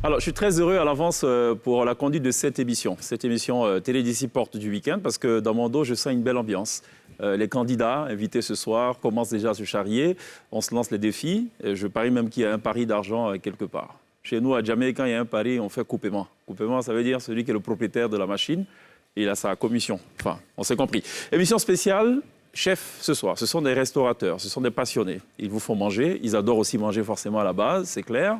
Alors, je suis très heureux à l'avance pour la conduite de cette émission Télé d'ici porte du week-end, parce que dans mon dos, je sens une belle ambiance. Les candidats invités ce soir commencent déjà à se charrier. On se lance les défis. Je parie même qu'il y a un pari d'argent quelque part. Chez nous, à Djamé, quand il y a un pari, on fait coupement. Coupement, ça veut dire celui qui est le propriétaire de la machine. Il a sa commission. Enfin, on s'est compris. Émission spéciale. Chef, ce soir, ce sont des restaurateurs, ce sont des passionnés. Ils vous font manger, ils adorent aussi manger forcément à la base, c'est clair.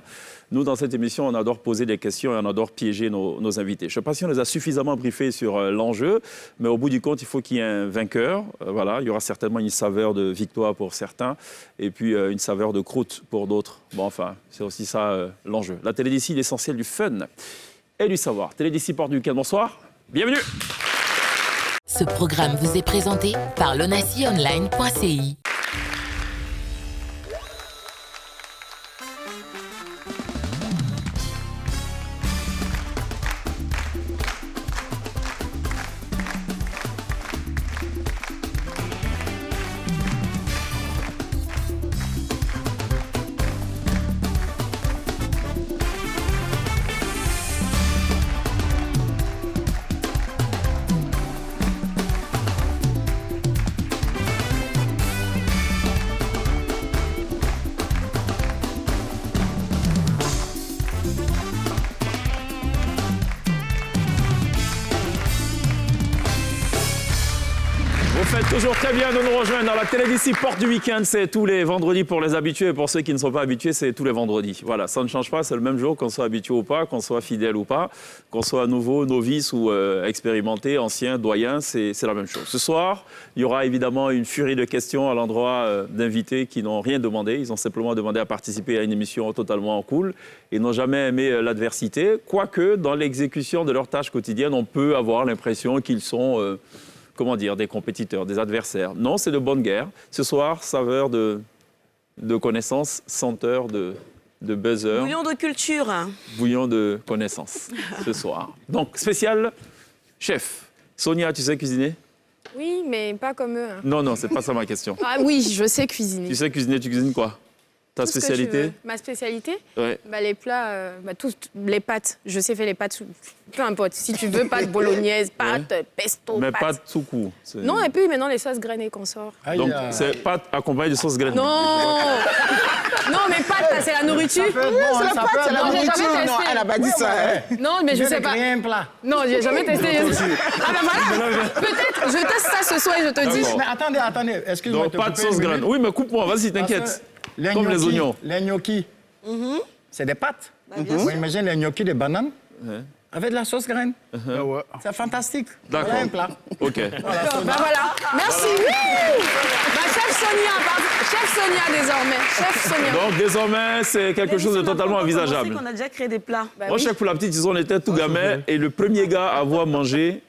Nous, dans cette émission, on adore poser des questions et on adore piéger nos invités. Je ne sais pas si on les a suffisamment briefés sur l'enjeu, mais au bout du compte, il faut qu'il y ait un vainqueur. Voilà, il y aura certainement une saveur de victoire pour certains et puis une saveur de croûte pour d'autres. Bon, enfin, c'est aussi ça l'enjeu. La télé d'ici, l'essentiel du fun et du savoir. Télé d'ici porte du week-end, bonsoir, bienvenue. Ce programme vous est présenté par lonacionline.ci. Toujours très bien de nous rejoindre dans la télé d'ici porte du week-end. C'est tous les vendredis pour les habitués et pour ceux qui ne sont pas habitués, c'est tous les vendredis. Voilà, ça ne change pas, c'est le même jour qu'on soit habitué ou pas, qu'on soit fidèle ou pas, qu'on soit nouveau, novice ou expérimenté, ancien, doyen, c'est la même chose. Ce soir, il y aura évidemment une furie de questions à l'endroit d'invités qui n'ont rien demandé. Ils ont simplement demandé à participer à une émission totalement cool et n'ont jamais aimé l'adversité. Quoique, dans l'exécution de leurs tâches quotidiennes, on peut avoir l'impression qu'ils sont... comment dire, des compétiteurs, des adversaires. Non, c'est de bonne guerre. Ce soir, saveur de connaissances, senteur de buzzer. Bouillon de culture. Bouillon de connaissances, ce soir. Donc, spécial chef. Sonia, tu sais cuisiner? Oui, mais pas comme eux. Non, non, c'est pas ça ma question. Ah oui, je sais cuisiner. Tu sais cuisiner, tu cuisines quoi? Ta Tout ce que tu spécialité? veux. Ma spécialité? Ouais. Bah, les plats, les pâtes. Je sais faire les pâtes, peu importe. Si tu veux, pâtes bolognaise, pâtes, pesto, Mais pâtes. pas de soukou. Non, et puis maintenant, les sauces grainées qu'on sort. Donc, c'est pâtes accompagnées de sauce graine. Non Non, mais pâtes, c'est la nourriture. C'est la pâte, c'est la Non, j'ai nourriture. jamais testé. Non, elle n'a pas dit ça. Hein. Non, mais je sais pas. Rien plat. Non, j'ai jamais testé. Ah ben voilà. Peut-être, je teste ça ce soir et je te dis. D'accord. Mais attendez. Excuse-moi. Donc, pas de sauce graine. Oui, mais coupe-moi, vas-y, t'inquiète. Comme les oignons. Les gnocchis, c'est des pâtes. bien Vous imaginez les gnocchis de bananes avec de la sauce graine. Uh-huh. C'est fantastique. D'accord. Voilà un plat. OK. Ben voilà. Merci. Bah, chef Sonia désormais. Chef Sonia. Donc, désormais, c'est quelque chose de totalement envisageable. On a déjà créé des plats. Bah Moi, oui. chef, pour la petite, on était tout gamin. Et le premier gars à avoir mangé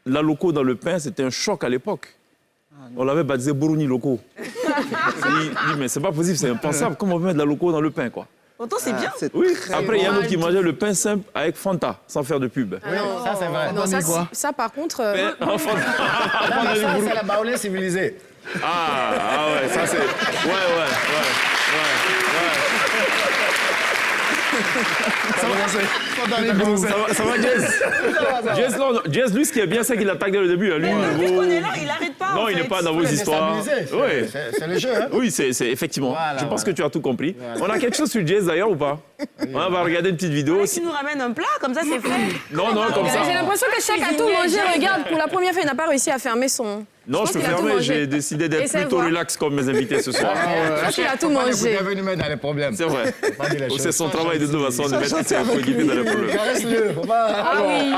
la loco dans le pain, c'était un choc à l'époque. On l'avait baptisé Bourouni Loco. Il dit, mais c'est pas possible, c'est impensable. Comment on peut mettre de la loco dans le pain, quoi? Pourtant, c'est bien. Oui. Après, il y a un autre qui mangeait le pain simple avec Fanta, sans faire de pub. Oui, ça c'est vrai. Non, ça par contre. En Fanta. Non, mais ça, c'est la baoulée civilisée. Ah ouais, ça c'est... Ouais. Ça va, Jess? Jess, lui, ce qui est bien, c'est qu'il attaque dès le début. Lui, Puisqu'on est là, il n'arrête pas. non, il n'est pas dans vos histoires. Oui. C'est le jeu. Hein? Oui, c'est effectivement. Voilà, Je pense voilà. que tu as tout compris. On a quelque chose sur Jess d'ailleurs ou pas? On va regarder une petite vidéo. Tu nous ramènes un plat, comme ça, c'est fait. Non, comme ça. J'ai l'impression que chaque a tout mangé. Regarde, pour la première fois, il n'a pas réussi à fermer son. Non, je peux pense qu'il a tout fermer. mangé. J'ai décidé Et d'être c'est plutôt vrai. relax comme mes invités ce soir. Je pense qu'il a tout Vous mangé. devez nous mettre dans les problèmes. C'est vrai. Pas dire les C'est choses. son travail de toute façon de mettre ses coéquipiers dans les problèmes. Caresse-le. Faut pas...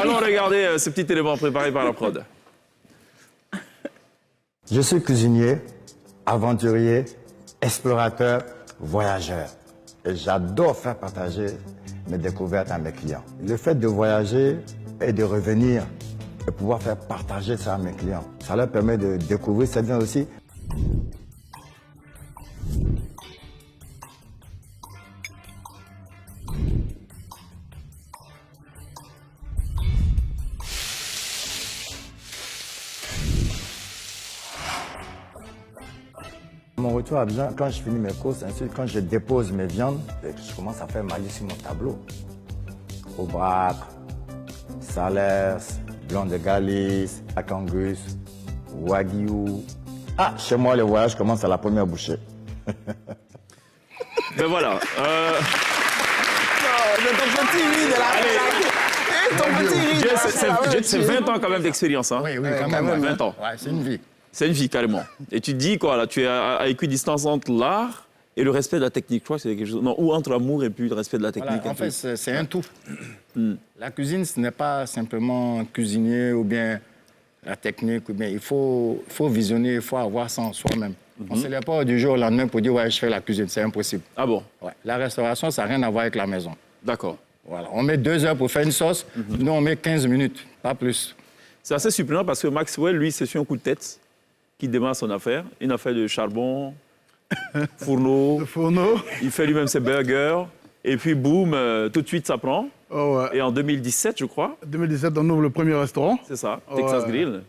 Allons regarder ce petit élément préparé par la prod. Je suis cuisinier, aventurier, explorateur, voyageur. Et j'adore faire partager mes découvertes à mes clients. Le fait de voyager et de revenir et pouvoir faire partager ça à mes clients, ça leur permet de découvrir cette vie aussi. Mon retour à Abidjan, quand je finis mes courses, ensuite quand je dépose mes viandes, je commence à faire ma liste sur mon tableau. Aubrac, Salers, Blanc de Galice, Akangus, Wagyu. Ah, chez moi, les voyages commencent à la première bouchée. Ben voilà. Ton petit riz de la Ton petit riz de la Jess, c'est 20 ans quand même d'expérience. Hein? Oui, quand même. 20 ans. Ouais, c'est une vie. C'est une vie, carrément. Et tu te dis quoi, là? Tu es à équidistance entre l'art et le respect de la technique. Je crois que c'est quelque chose... Non, ou entre l'amour et puis le respect de la technique. Voilà, en fait, c'est un tout. La cuisine, ce n'est pas simplement cuisiner ou bien la technique. Ou bien, il faut visionner, il faut avoir ça en soi-même. On ne se lève pas du jour au lendemain pour dire « ouais, je fais la cuisine ». C'est impossible. Ah bon? Ouais. La restauration, ça n'a rien à voir avec la maison. D'accord. Voilà. On met 2 heures pour faire une sauce. Nous, on met 15 minutes, pas plus. C'est assez surprenant parce que Maxwell, lui, c'est sur un coup de tête qu'il démarre son affaire. Une affaire de charbon, fourneau. Il fait lui-même ses burgers. Et puis, boum, tout de suite, ça prend. Oh, ouais. Et en 2017, je crois, 2017, on ouvre le premier restaurant. c'est ça, Texas Ouais. Grill.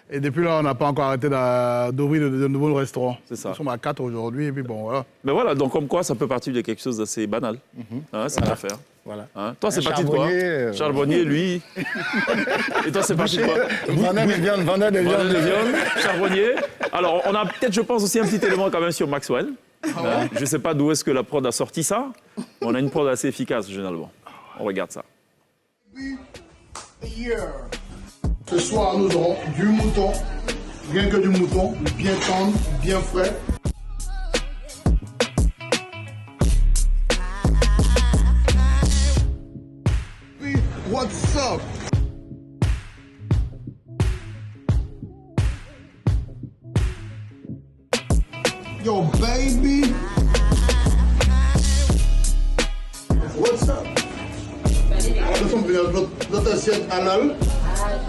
Et depuis là, on n'a pas encore arrêté d'ouvrir de nouveaux restaurants. C'est ça. Nous sommes à 4 aujourd'hui, et puis bon, voilà. Mais voilà, donc comme quoi, ça peut partir de quelque chose d'assez banal. Hein, c'est l'affaire. Voilà. Hein? Toi, c'est Un parti de quoi? charbonnier, Charbonnier, lui. Et toi, c'est parti de quoi? Vendeur de viande, vendeur de Vendeur viande. de viande, charbonnier. Alors, on a peut-être, je pense, aussi un petit élément quand même sur Maxwell. Hein? Je ne sais pas d'où est-ce que la prod a sorti ça. On a une prod assez efficace, généralement. On regarde ça. Ce soir, nous aurons du mouton, rien que du mouton, bien tendre, bien frais. What's up? Yo, baby. What's up? Nous sommes venus avec notre assiette halal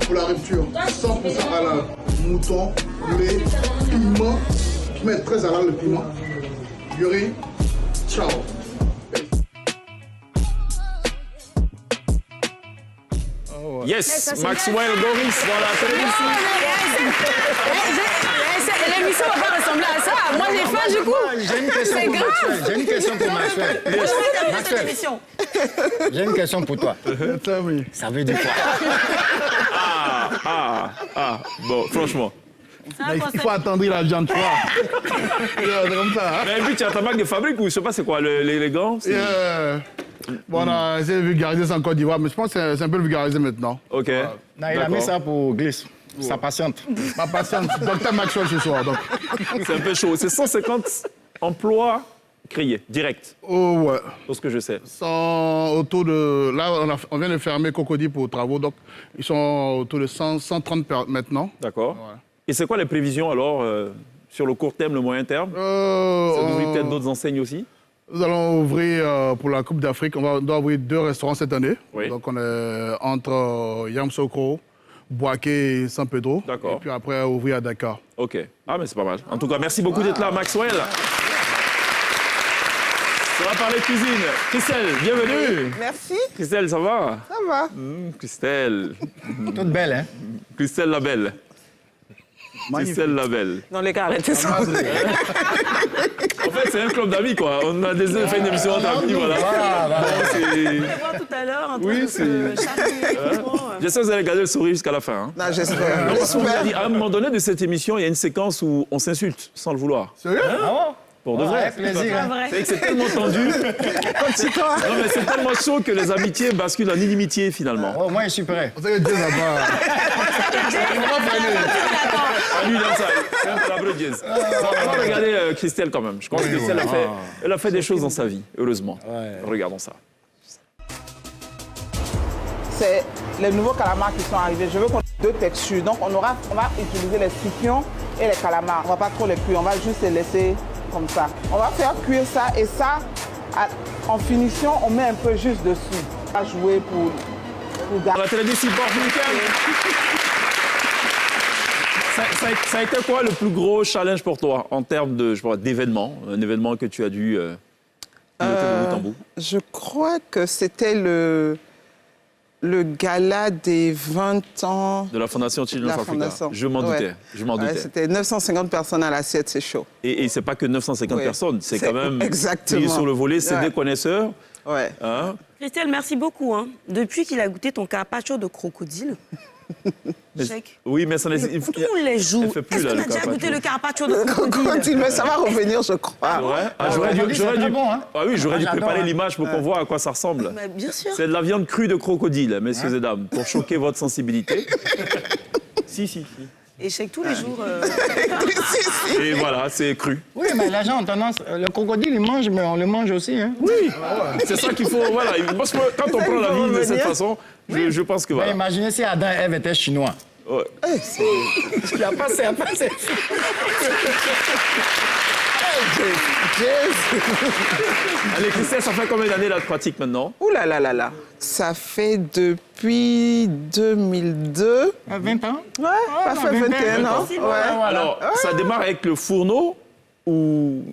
pour la rupture. 100% halal. Mouton, lait, piment. Je mets très halal le piment. Yuri, ciao. Yes, Maxwell Goris dans la télévision. L'émission va pas ressembler à ça. Moi, j'ai faim du coup. J'ai une question C'est pour grave. Maxwell. J'ai une question pour Maxwell. cette émission. J'ai une question pour toi. Ça veut dire quoi? Bon, franchement. Il faut attendrir la viande froide. C'est comme ça. Hein? Mais puis, tu as ta marque de fabrique ou je sais pas c'est quoi, l'élégant? Bon, on a essayé de vulgariser ça en Côte d'Ivoire, mais je pense que c'est un peu vulgarisé maintenant. OK. Non, il a mis ça pour Glisse. Ça patiente. Ma patiente, Dr Maxwell ce soir. Donc. C'est un peu chaud. C'est 150 emplois créés, direct, Oh, ouais. pour ce que je sais. Autour de... Là, on vient de fermer Cocody pour travaux, donc ils sont autour de 130 maintenant. D'accord. Ouais. Et c'est quoi les prévisions alors sur le court terme, le moyen terme? Ça nous ouvre peut-être d'autres enseignes aussi? Nous allons ouvrir pour la Coupe d'Afrique. On doit ouvrir 2 restaurants cette année. Oui. Donc on est entre Yamoussoukro, Bouaké et San Pedro. D'accord. Et puis après, ouvrir à Dakar. OK. Ah, mais c'est pas mal. En tout cas, merci beaucoup d'être là, Maxwell. On va parler cuisine. Christelle, bienvenue. Merci, Christelle, ça va? ça va. Christelle. Toute belle, hein? Christelle la belle. Christelle la belle. Dans les cas, arrêtez ça. En fait, c'est un club d'amis, quoi. On a déjà fait une émission entre amis, voilà. Bon, c'est- On va voir tout à l'heure un Oui, truc c'est- charrier, J'espère que vous allez garder le sourire jusqu'à la fin. Hein. Non, j'espère. On vous a dit, à un moment donné de cette émission, il y a une séquence où on s'insulte sans le vouloir. Sérieux? Pour de vrai. Avec plaisir. hein. C'est que c'est tellement tendu. Non, mais c'est tellement chaud que les amitiés basculent en inimitié finalement. Oh, moi, je suis prêt. On sait que Dieu là-bas. Ah, lui, il aime ça. C'est un palabre jazz. On va regarder Christelle quand même. Je pense que Christelle elle a fait des choses dans sa vie, heureusement. Regardons ça. C'est les nouveaux calamars qui sont arrivés. Je veux qu'on ait 2 textures. Donc on va utiliser les scipions et les calamars. On va pas trop les cuire, on va juste les laisser comme ça. On va faire cuire ça et ça, en finition, on met un peu juste dessus. On va jouer pour On garder. la télévision porte Ça a été quoi le plus gros challenge pour toi en termes de, je sais pas, d'événement, un événement que tu as dû piloter de bout en bout? Je crois que c'était le le gala des 20 ans... De la Fondation Children's La Africa. Fondation. Je m'en doutais. Je m'en doutais. C'était 950 personnes à l'assiette, c'est chaud. Et c'est pas que 950 Ouais. personnes, c'est quand même... Exactement. Plié sur le volet, c'est Ouais. des connaisseurs. Ouais. Hein? Christelle, merci beaucoup. Hein. Depuis qu'il a goûté ton carpaccio de crocodile, chèque. Oui, mais ça Tout le monde les joue. Elle fait plus, Est-ce là, qu'on le a déjà carpaccio. goûté le carpaccio de crocodile? Crocodile, mais ça va revenir, je crois. C'est vrai? Ah, j'aurais dû bon, hein. Ah oui, j'aurais dû J'adore, préparer hein. l'image pour qu'on voit à quoi ça ressemble. Mais bien sûr. C'est de la viande crue de crocodile, messieurs et dames, pour choquer votre sensibilité. si. Et chèque tous les jours. Et voilà, c'est cru. Oui, mais les gens ont tendance... Le crocodile, ils mangent, mais on le mange aussi. Hein. Oui, c'est ça qu'il faut... Voilà, parce que quand on prend la vie de cette façon, je pense que Mais voilà. imaginez si Adam et Ève étaient chinois. Ouais. Il a passé. Allez, Christelle, ça fait combien d'années là de pratique maintenant? Ouh là là là là. Ça fait depuis 2002. 20 ans? Ouais, ça fait 21 ans. Ouais. Alors, ça démarre avec le fourneau ou...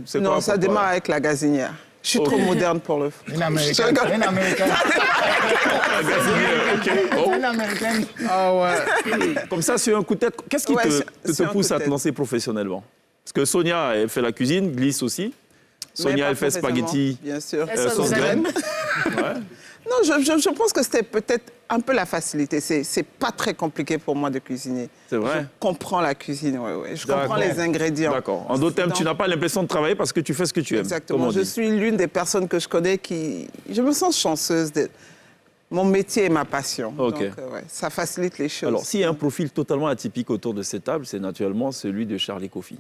c'est Non, quoi, ça pourquoi? démarre avec la gazinière. Je suis trop moderne pour le... Une américaine. Une américaine. Ok. Oh. Une américaine. Ah ouais. Comme ça, sur un coup de tête, qu'est-ce qui Ouais, te sur un pousse coup de à te tête. lancer professionnellement? Parce que Sonia, elle fait la cuisine, Glisse aussi. Mais Sonia, pas elle fait spaghetti. Bien sûr. Sauce graine. Non, je pense que c'était peut-être un peu la facilité. C'est pas très compliqué pour moi de cuisiner. C'est vrai? Je comprends la cuisine, ouais. Je comprends D'accord. les ingrédients. D'accord. En d'autres termes, tu n'as pas l'impression de travailler parce que tu fais ce que tu aimes. Exactement. comme on Je dit. suis l'une des personnes que je connais qui... Je me sens chanceuse d'être... Mon métier est ma passion. Ok. Donc, ouais, ça facilite les choses. Alors, s'il y a un profil totalement atypique autour de cette table, c'est naturellement celui de Charlie Coffey.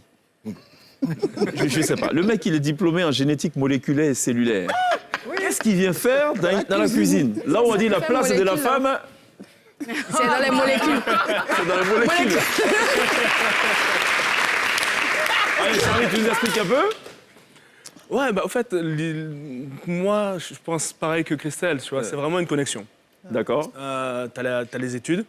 Je ne sais pas. Le mec, il est diplômé en génétique moléculaire et cellulaire. Qu'est-ce qu'il vient faire dans la cuisine? Là où on dit la place de la femme, C'est dans les molécules. c'est dans les molécules. Allez, Charlie, tu nous expliques un peu? Ouais, bah, en fait, moi, je pense pareil que Christelle, tu vois, c'est vraiment une connexion. D'accord. T'as les études.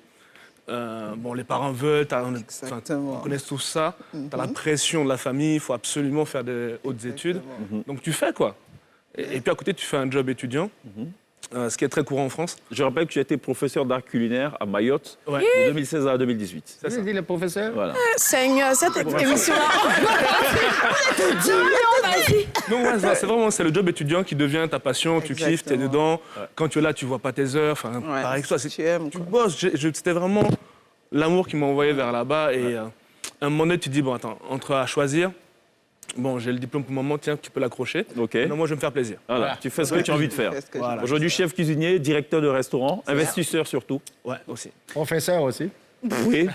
Bon, les parents veulent, Exactement. ils connaissent tout ça. T'as la pression de la famille, il faut absolument faire des hautes études. Donc tu fais quoi. Et puis à côté, tu fais un job étudiant, ce qui est très courant en France. Je rappelle que tu as été professeur d'art culinaire à Mayotte Ouais. de 2016 à 2018. Vous avez dit le professeur? Voilà. Seigneur, cette émission-là. Non, ouais, c'est vraiment c'est le job étudiant qui devient ta passion, tu kiffes, t'es dedans. Quand tu es là, tu vois pas tes heures. Enfin, Ouais, pareil que toi, tu aimes, tu quoi. bosses. C'était vraiment l'amour qui m'a envoyé vers là-bas. Et à un moment donné, tu te dis, bon, attends, entre à choisir, bon, j'ai le diplôme pour le moment, tiens, tu peux l'accrocher. Ok. Non, moi, je vais me faire plaisir. Voilà. Tu fais ce que tu as envie de faire. Fais ce que je- Voilà. Aujourd'hui, chef cuisinier, directeur de restaurant, investisseur surtout. Ouais, aussi. Professeur aussi. Oui.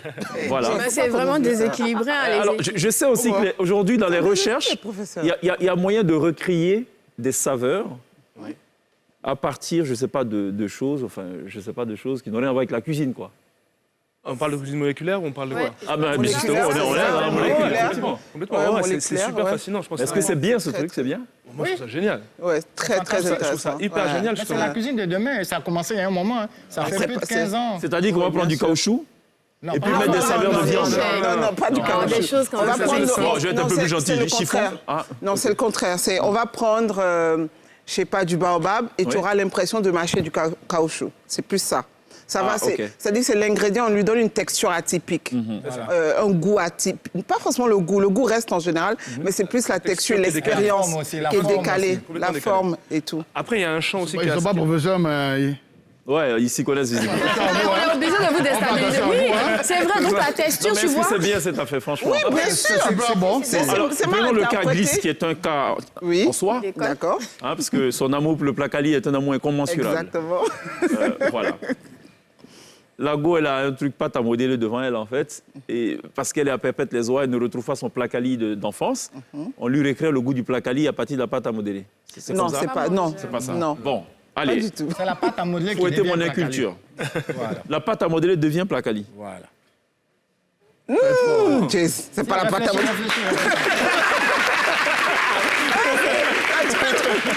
Voilà. Bah, c'est vraiment déséquilibré. Hein, les Alors, je sais aussi qu'aujourd'hui, dans les recherches, professeur. il y a moyen de recréer des saveurs à partir, je ne sais pas, de choses, enfin, je sais pas, de choses qui n'ont rien à voir avec la cuisine, quoi. On parle de cuisine moléculaire ou on parle de Ouais. quoi? Ah ben, Moléculaire, justement, on est c'est dans ça, la ouais. molécule, Moléculaire. effectivement. Complètement. Ouais, Ouais, c'est moléculaire, super ouais. fascinant. Je pense Est-ce que c'est bien ce Très, truc, c'est bien? Moi, je trouve ça génial. Ouais, très, très Je trouve ça intéressant. hyper génial, Mais c'est justement. la cuisine de demain. Ça a commencé il y a un moment. Hein. Ça fait plus de 15 ans. C'est-à-dire qu'on va prendre du caoutchouc Non, et puis pas mettre des encore. saveurs de non, viande. Non, pas du Non, caoutchouc. des choses quand On va même. prendre Bon, je vais être un non, peu plus c'est gentil. le Du chiffon. contraire. Ah, Non, c'est le contraire. On va prendre, je sais pas, du baobab et tu Oui. auras l'impression de mâcher du caoutchouc. C'est plus ça. Ça Ah, va, ok. c'est-à-dire que c'est l'ingrédient, on lui donne une texture atypique, un goût atypique. Pas forcément le goût reste en général, mais c'est plus la texture, qui est décalée. l'expérience La forme aussi, la qui est forme décalée, aussi. Complètement la décalée. forme et tout. Après, il y a un champ aussi qui Ils est ne sont assez... pas professeurs, mais... ouais, ils s'y connaissent visiblement. On est obligé de vous déstabiliser. Oui, c'est vrai. Donc la texture, Non, mais tu est-ce que vois. c'est bien cette affaire, franchement? Oui, bien sûr. C'est pas bon. Alors, c'est mal prenons le cas interprété. Glisse, qui est un cas Oui. en soi, D'accord. hein, parce que son amour pour le placali est un amour incommensurable. Exactement. Voilà. La go, elle a un truc pâte à modeler devant elle, en fait. Et parce qu'elle est à Pépette les oies, elle ne retrouve pas son placali d'enfance. On lui récrée le goût du placali à partir de la pâte à modeler. C'est Non, comme ça? c'est pas. Non, C'est pas ça. Non, Bon, pas allez, du tout. C'est la pâte à modeler qui fouettez devient mon placali. inculture. Voilà. La pâte à modeler devient placali. Voilà. C'est pas la pâte à modeler.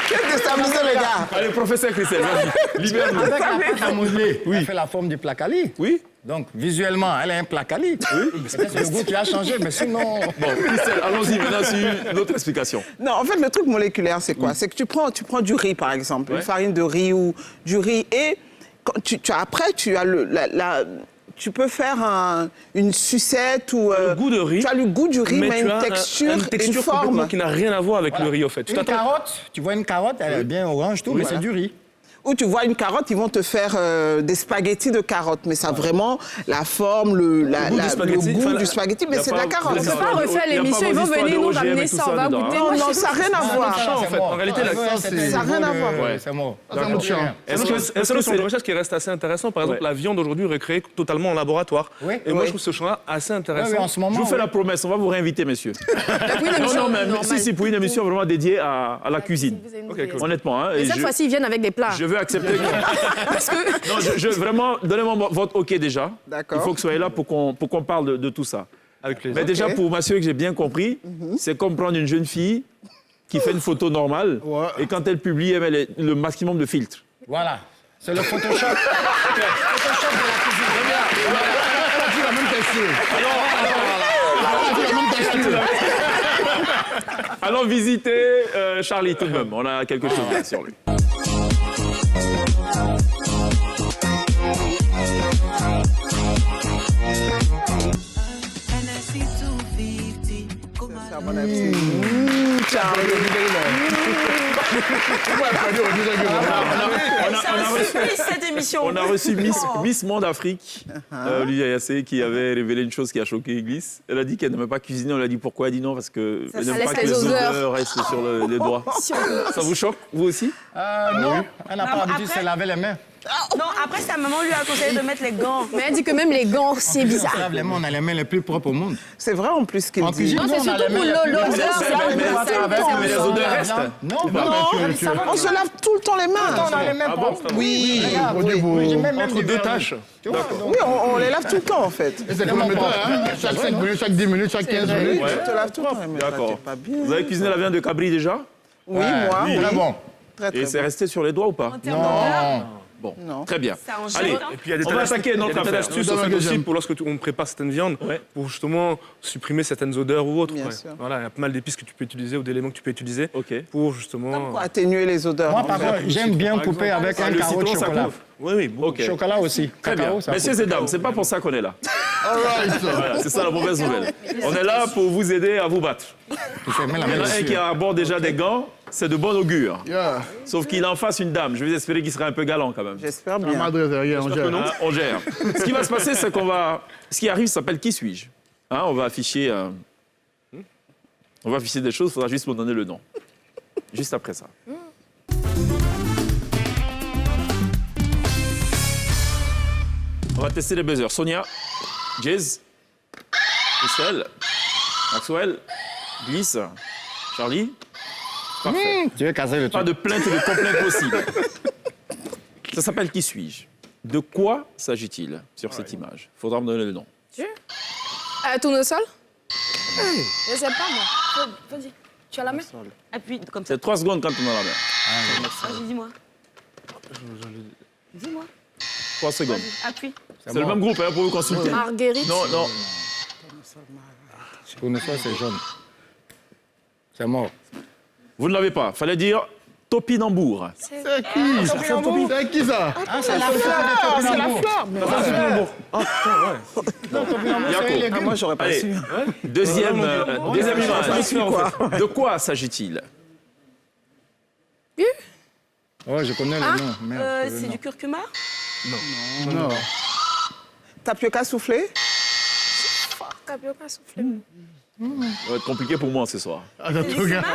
Tu as déstabilisé les gars. Allez, professeur Christelle, vas-y, libère-nous. Avec la pâte à modeler, elle fait la forme du placali. Oui? Donc, visuellement, elle est un placali. Oui. C'est le goût qui a changé, mais sinon... Bon, Christelle, allons-y maintenant sur une autre explication. Non, en fait, le truc moléculaire, c'est quoi? C'est que tu prends du riz, par exemple, une farine de riz ou du riz. Et après, tu as tu peux faire une sucette ou... le goût de riz. Tu as le goût du riz, mais tu une as texture, une forme forme. qui n'a rien à voir avec le riz, au fait. Une carotte, tu vois une carotte, elle est bien orange, tout, mais c'est du riz. Ou tu vois une carotte, ils vont te faire des spaghettis de carottes, mais ça a vraiment la forme, le goût du spaghetti, mais c'est de la carotte. On ne peut pas refaire l'émission, ils vont venir nous ramener ça, on va goûter. Non, ça n'a rien à voir. En fait, en réalité, ça n'a rien à voir. C'est moi. Est-ce que c'est une recherche qui reste assez intéressante? Par exemple, la viande aujourd'hui recréée totalement en laboratoire. Et moi, je trouve ce champ-là assez intéressant. En ce moment, je vous fais la promesse, on va vous réinviter, messieurs. Non, mais si, pour une émission vraiment dédiée à la cuisine. Honnêtement. Et cette fois-ci, ils viennent avec des plats. Je veux accepter. Parce que... Non, vraiment, donnez-moi votre OK déjà. D'accord. Il faut que vous soyez là pour qu'on parle de tout ça. Avec plaisir. Mais déjà, pour m'assurer que j'ai bien compris, c'est comme prendre une jeune fille qui fait une photo normale et quand elle publie, elle met le maximum de filtres. Voilà. C'est le Photoshop. Photoshop de la cuisine. La même question. Allons visiter Charlie tout de même. On a quelque chose là sur lui. On a reçu Miss Monde Afrique, Lydia Yassé, qui avait révélé une chose qui a choqué l'église. Elle a dit qu'elle n'aimait pas cuisiner. On lui a dit pourquoi. Elle a dit non, parce qu'elle n'aime pas que les odeurs restent sur les doigts. Ça vous choque, vous aussi? Non, elle n'a pas l'habitude de se laver les mains. Non, après, sa maman lui a conseillé de mettre les gants. Mais elle dit que même les gants, c'est bizarre. On se lave les mains, on a les mains les plus propres au monde. C'est vrai en plus qu'il dit. cuisine, Non, c'est surtout pour l'odeur. Mais les odeurs restent. Non, on se lave tout le temps les mains. on a les mains propres. Oui. Entre deux tâches. Oui, on les lave tout le temps en fait. Et c'est chronométré, hein? Chaque 5 minutes, chaque 10 minutes, chaque 15 minutes. Tu te laves tout le temps les mains. D'accord. Pas bien. Vous avez cuisiné la viande de cabri déjà? Oui, moi. Très bon. Très, très Et c'est bon. resté sur les doigts ou pas? Non. Bon, Non. très bien. Ça en Allez, jette, Et puis il y a des on va attaquer notre tas affaire. d'astuces aussi pour lorsque on prépare certaines viandes, pour justement supprimer certaines odeurs ou autres. Bien sûr. Voilà, il y a pas mal d'épices que tu peux utiliser ou d'éléments que tu peux utiliser Ok. pour justement. Pour atténuer les odeurs. Moi, en par fait. contre, j'aime bien couper avec un le carreau de citron, ça chocolat. coupe. Oui, Ok. Chocolat aussi. Très bien. Cacao, ça Messieurs coupe. et dames, c'est pas pour ça qu'on est là. All right. Voilà, c'est ça la mauvaise nouvelle. On est là pour vous aider à vous battre. Tu fais même la Il y en même a un qui a à bord déjà des gants, c'est de bon augure. Yeah. Sauf qu'il en face une dame. Je vais espérer qu'il sera un peu galant quand même. J'espère La bien. madre derrière, on gère. Hein, on gère. Ce qui va se passer, c'est qu'on va... Ce qui arrive s'appelle Qui suis-je? Hein, on va afficher... On va afficher des choses, il faudra juste me donner le nom. Juste après ça. On va tester les buzzers. Sonia, Jez, Estelle, Maxwell, Glisse, Charlie. Parfait. Tu veux casser le Pas truc. de plainte et de complainte possible. Ça s'appelle Qui suis-je? De quoi s'agit-il sur cette image? Il faudra me donner le nom. Tournesol? Je sais pas, moi. Vas-y. Tu as la main? Appuie comme ça. C'est 3 secondes quand on a la main. Vas-y, dis-moi. Dis-moi. 3 secondes. Appuie. C'est le même groupe hein, pour vous consulter. Marguerite. Non, non. Tournesol, c'est jaune. C'est mort. Vous ne l'avez pas. Fallait dire topinambour. C'est qui? C'est qui ça? Ah, c'est la fleur. C'est la fleur. Yaco. Moi, j'aurais pas Allez, su. deuxième image. De quoi s'agit-il? Oh, je connais le nom. Merde, C'est du curcuma? Non. Tapioca soufflé? Tapioca soufflé. Ça va être compliqué pour moi ce soir. Ah, ça te regarde.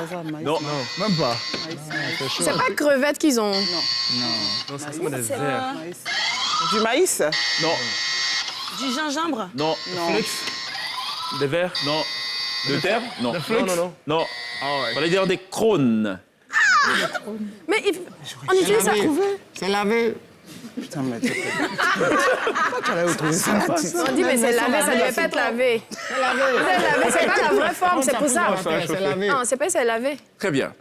Non. Même pas. C'est pas crevettes qu'ils ont. Non, ça ressemble à des vers. Du maïs? Non. Du gingembre? Non. Des vers? Non. De terre? Non. Non. Non. Fallait dire des crônes. Mais on utilise ça. C'est lavé. Putain, mais pourquoi tu allais retrouver ça? On dit, mais c'est lavé, ça devait pas être lavé. C'est lavé, c'est pas la vraie forme, c'est pour ça. C'est lavé. Non, c'est pas c'est lavé. Très bien.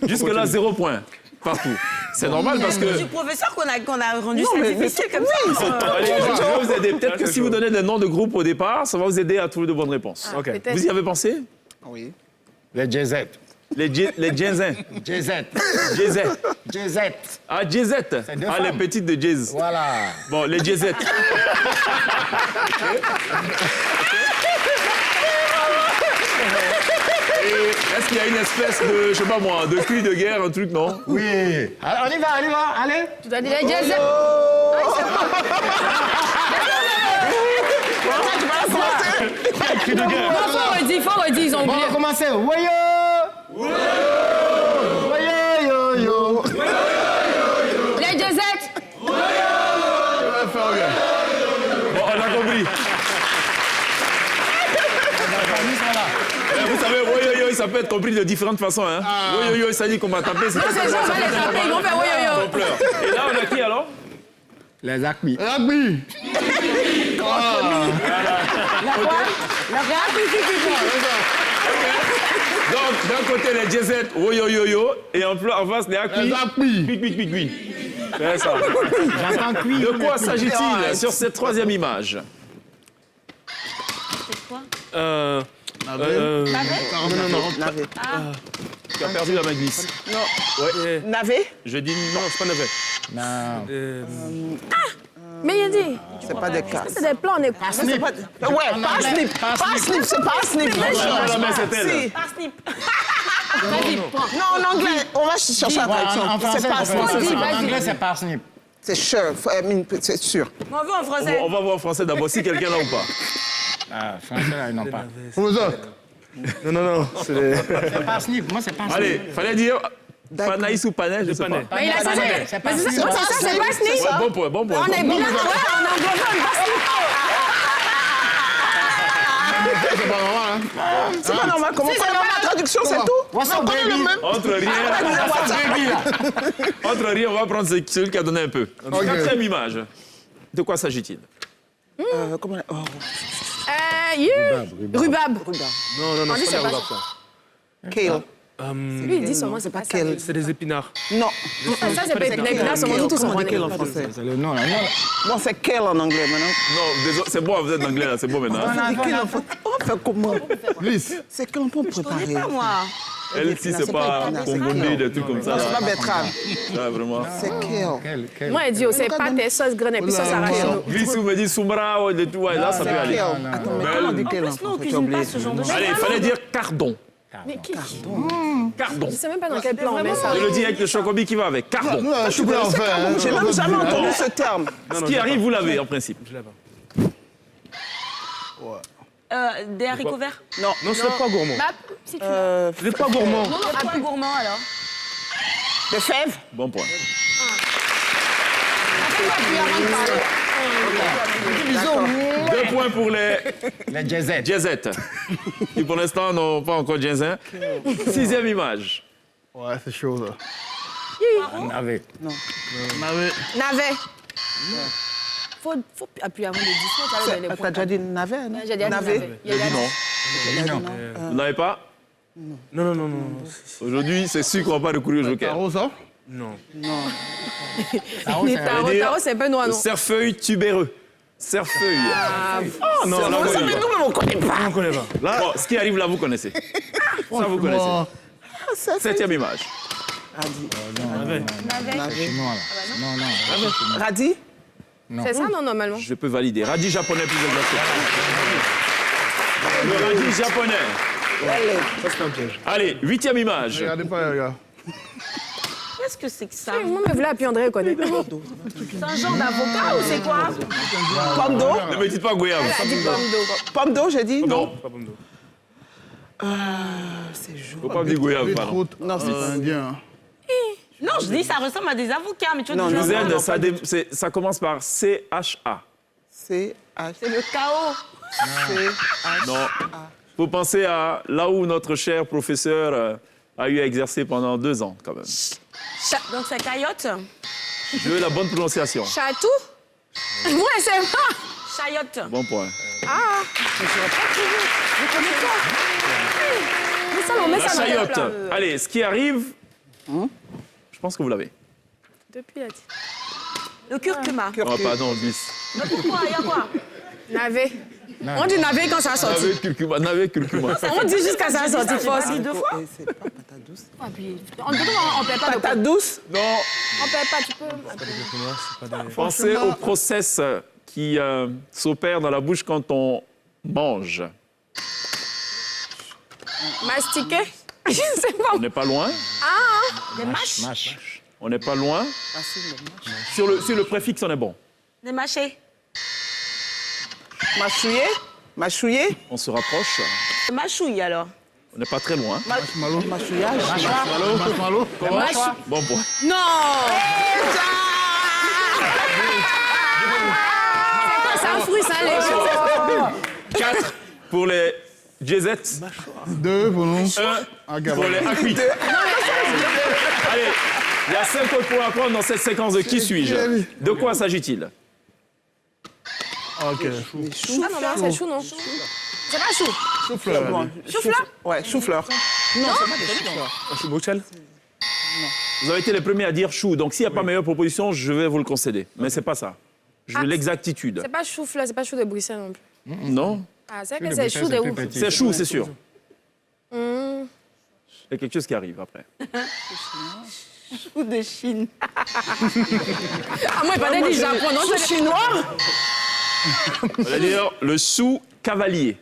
Jusque-là, 0 point. Partout. C'est normal parce que... Du professeur qu'on a rendu ça difficile comme ça. Allez, je vais vous aider. Peut-être que si vous donnez des noms de groupes au départ, ça va vous aider à trouver de bonnes réponses. Ok. Peut-être. Vous y avez pensé? Oui. Les Jezet. Les ginseng. Jezet. Jezet. Jezet. Ah, Jezet. deux Ah, les femmes. petites de Jez. Voilà. Bon, les Jezet. Est-ce qu'il y a une espèce de, je sais pas moi, de cri de guerre, un truc, non? Oui. Alors, on y va, allez. Tu dois dire les jazz. Cri de guerre. Faut redire, ils ont On oublié. va commencer. Woyo. Woyo, yo, yo. Les jazzettes. Bon, on a compris. Vous savez, woyoyo, ça peut être compris de différentes façons. Hein. Woyoyo, ça dit qu'on va taper. Non, c'est ça, on va les taper, ils vont faire woyoyo. On pleure. Et là, on a qui alors? Les acmis. Rugby. Donc, d'un côté, les jazzettes, woyoyoyo, et en face, les acquis. Les acquis. Cui. C'est ça. J'entends cuire. De quoi s'agit-il sur cette troisième image? Non. Tu as perdu la main glisse. Non. Ouais. Navet? Je dis non, c'est pas navet. Non. Mais il a dit. C'est pas des cas. C'est des plans, on est pas. Ouais, parsnip. Parsnip, c'est parsnip. La main, c'est elle. Si. Non, en anglais, on va chercher la traduction. En français, C'est parsnip. en anglais, c'est parsnip. C'est sûr, c'est sûr. On veut en français. On va voir en français d'abord si quelqu'un l'a ou pas. Ah, français, là, ils n'ont pas. Professeur. Non. C'est parsnip. Moi, c'est parsnip. Allez, fallait dire Panaïs ou Panay, je sais pas. Panay. Mais il a ça, C'est c'est pas ça, c'est snip. ça, c'est pas snip. Ouais, bon point. On est bilingue, ouais, on est anglophone, pas snip. C'est pas normal, hein. C'est pas normal. Comment on connaît pas la traduction, c'est tout? What's up, On connaît le baby? même. Entre rien, on va prendre celui qui a donné un peu. Quatrième image. De quoi s'agit-il? Comment on... Rhubarbe. Non, On dit c'est c'est pas pas la ça. Kale. Lui, il dit seulement c'est pas ça. Kale. C'est des épinards. Non. Ça, c'est pas les épinards, seulement nous tous en Comment on dit kale en français. français? C'est le nom, là. Non, c'est kale en anglais maintenant. Non, désolé, c'est bon, vous êtes anglais là, c'est bon maintenant. On dit kale en français. On va faire comment? Glisse. C'est quel on peut préparer? Pas moi. Elle, si c'est pas Congolais, des trucs comme ça. Non, c'est pas betterave. Là, vraiment. C'est kale. Quel? Moi, il dit, c'est pas tes sauces grenades, puis sauce arachide. Glissou me dit Soumra, ouais, des tout, ouais, là, ça peut aller. Kale. Attends, mais comment on dit kale en Nous, on français? J'ai cuisine oublié. pas ce genre de choses. Allez, il fallait dire cardon. Mais qui? Cardon. Je sais même pas dans quel plan on met ça. Je le dis avec le chocobi qui va avec. Cardon. Nous, je peux en faire. hein. J'ai même jamais entendu ce terme. Ce qui arrive, vous l'avez en principe. Je l'ai pas. Des haricots verts. Non. Non, c'est pas gourmand. Bah, si tu Vous n'êtes pas gourmand. Non, pas gourmand alors. Des fèves? Bon point. D'accord. 2 points pour les Les jazzettes. jazzettes, qui pour l'instant n'ont pas encore ginseng. 6e image. Ouais, c'est chaud, ça. Navet. Navet. Navet. Faut appuyer avant de dire ça. T'as déjà dit navet, non? J'ai dit navet. Je dis non. Vous n'avez pas? Non. Aujourd'hui, c'est sûr qu'on ne va pas recourir au joker. Taro, ça? Non. Taro, c'est pas noir, non? Cerfeuil tubéreux. Cerfeuil. Non, là, là, vous Mais connaissez. nous, on connaît pas. on connaît pas. Bon, ce qui arrive là, vous connaissez. Ça, vous connaissez. 7e image. Navet. Chinois, là. Non. Radis? C'est ça, non, normalement? Je peux valider. Radis japonais plus exactement. Le radis japonais. Ça, c'est un piège. Allez, 8e image. Regardez pas, les gars. Qu'est-ce que c'est que ça? Moi, mais vous l'avez appuyé, André connaît. C'est un genre d'avocat ou c'est quoi? Pomme d'eau? Ne me dites pas goyave. Pomme d'eau, j'ai dit? Non, Pas pomme d'eau. C'est jour. faut pas me dire goyave, pardon. Beetroot, Non, c'est pas indien. hein. Non, je dis ça ressemble à des avocats, mais tu vois, Non, du Je genre- vous aide, ça commence par CHA. C'est C'est le chaos. Non. Faut penser à là où notre cher professeur a eu à exercer pendant 2 ans, quand même. Donc c'est caillotte. Je veux la bonne prononciation. Chatou? Moi, c'est pas. Chayotte. Bon point. Mais ça, on met La ça dans quel chayotte. plan? Allez, ce qui arrive, je pense que vous l'avez. Depuis, là. Le curcuma. Oh, pardon, glisse. Mais pourquoi? Il y a quoi? Navet. On dit navet quand ça a sorti. Navet, curcuma. On dit jusqu'à ça a sorti force. Dit 2 fois? C'est pas patate douce. On paie pas de Patate douce? Non. On paie pas, tu peux. Pensez au process qui s'opère dans la bouche quand on mange. Mastiquer? C'est On bon. n'est pas loin. Des mâches. On n'est pas loin. Sur le préfixe, on est bon. Des mâchés. Mâchouiller? Mâchouiller? On se rapproche. Des mâchouilles, alors. On n'est pas très loin. Mâchouillage? Marshmallow. Comment? Bon point. Non! C'est un fruit salé. 4 pour les Jezet. 2 pour nous. 1 pour les Akui. Allez, il y a 5 autres points à prendre dans cette séquence de Qui suis-je? De quoi s'agit-il? Ok. Chou. Ah non, c'est chou, non. C'est pas chou. Chou-fleur. Chou-fleur? Ouais, chou-fleur. Non, c'est pas des chou-fleurs. Un chou Bruxelles? Vous avez été les premiers à dire chou, donc s'il n'y a pas meilleure proposition, je vais vous le concéder. Mais c'est pas ça. Je veux l'exactitude. C'est pas chou-fleur, c'est pas chou de Bruxelles non plus. Non? Ah, c'est que c'est chou de ouf. C'est chou, c'est sûr. Il y a quelque chose qui arrive après. Chou de Chine. Ah, moi, il parlait du Japon, non? C'est chinois? On va dire le chou cavalier.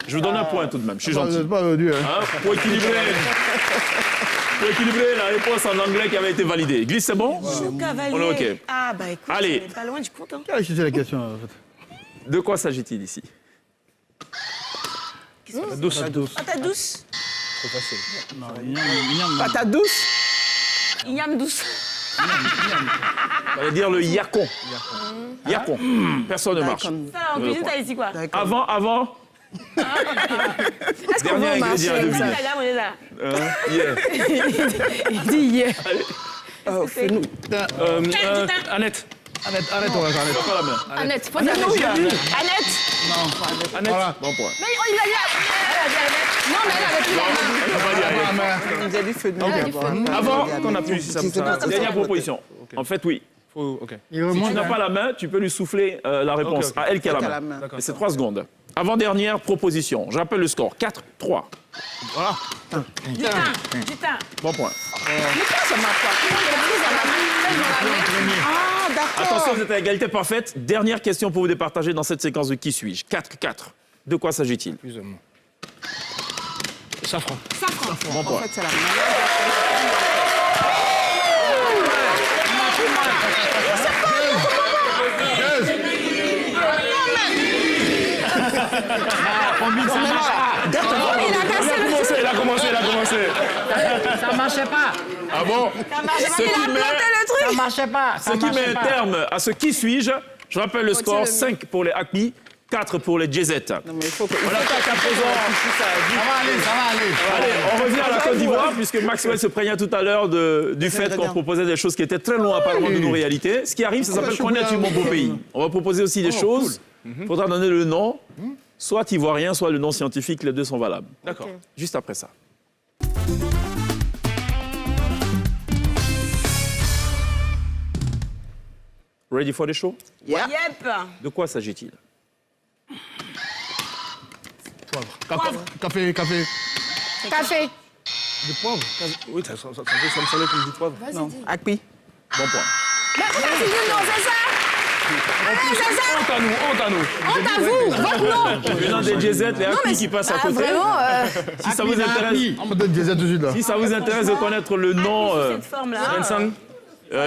Je vous donne un point tout de même, je suis gentil. C'est pas dur. Hein, pour équilibrer la réponse en anglais qui avait été validée. Glisse, c'est bon? Chou cavalier. On est OK. Ah, bah écoute, Allez. on est pas loin du compte. Hein. Quelle est la question en fait? De quoi s'agit-il ici? Douce. Patate douce. Trop facile. Patate douce? Igname douce. On va dire le yacon. Yacon. Personne ne marche. Ça, en cuisine, t'as ici quoi? Avant. Est-ce qu'on Dernier va ingrédient à marcher deviner. La gamme, on est là. Yeah. Il dit hier. Annette. Arrête, on va arrêter. Pas la main. Annette, faut dire Annette. Voilà. Bon point. Mais il a dit Annette. Non, mais elle avait plus la main. Il nous a dit feu de nuit d'abord. Avant Qu'on appuie si ça me Dernière proposition. En fait, oui. OK. Si tu n'as pas la main, tu peux lui souffler la réponse Ok. à elle qui a Elle qui a la la main. main. Et c'est 3 secondes. Avant-dernière proposition. Je rappelle le score. 4-3. Du thym. Bon point. Ça marche pas. Ah, d'accord. Attention, vous êtes à égalité parfaite. Dernière question pour vous départager dans cette séquence de Qui suis-je? 4-4. De quoi s'agit-il? Excusez-moi. Safran. Bon point. En fait, c'est la main. Il a commencé. Ça marchait pas. Ah bon? Ce qui met Ça marchait pas. Ce qui met un terme à ce Qui suis-je? Je rappelle le score. 5 pour les Acmi, 4 pour les Jezet. Non, mais il faut que. On attaque à présent. Ça va aller. Allez, on revient à la Côte d'Ivoire, puisque Maxwell se plaignait tout à l'heure du fait qu'on proposait des choses qui étaient très loin apparemment de nos réalités. Ce qui arrive, ça s'appelle Connaître mon beau pays. On va proposer aussi des choses. Il faudra donner le nom, soit ivoirien, soit le nom scientifique, les deux sont valables. D'accord. Juste après ça. Ready for the show? Yeah. Yep. De quoi s'agit-il? Café. Café. Du poivre. Oui, ça me semblait comme du poivre. Non, Akpi. Bon point. Mais pourquoi tu dis non, c'est ça? C'est ça? Honte à nous. Honte à vous, votre nom. Venant des Jezet, les Acmi qui passent à côté. Vraiment, Si ça vous intéresse, On peut donner des tout de suite là. si ça vous intéresse de connaître le nom, Cette forme-là. Ginseng.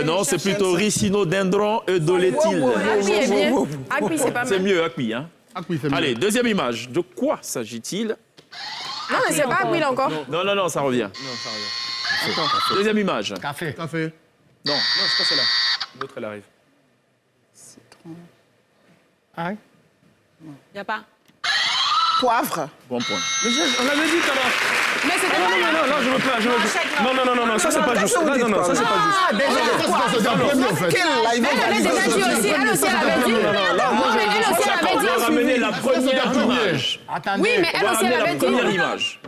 non, c'est plutôt ricino-dendron eudoléthyl. Acpi est bien. Acpi, c'est pas C'est mal. mieux, Acmi. Hein? Akpi, c'est mieux. Allez, deuxième image. De quoi s'agit-il? Non, mais c'est pas Acpi là encore. Non, ça revient. Non, ça revient. Deuxième image. Café. Café. Non. Non, c'est pas celle-là. L'autre, elle arrive. Ah oui. Y a pas. Poivre. Bon point. Mais on l'avait dit tout à l'heure. Mais c'était pas là. Non, je veux pas. Non, ça c'est pas juste. Non, ça c'est pas juste. Ah, déjà. C'est un premier en fait. Quel là, il va Elle avait déjà dit aussi. Elle aussi, elle avait dit. Non, mais elle aussi, elle On avait va dit. ramener la première image. Attendez. Oui, mais On elle va aussi, ramener elle la avait dit. première image.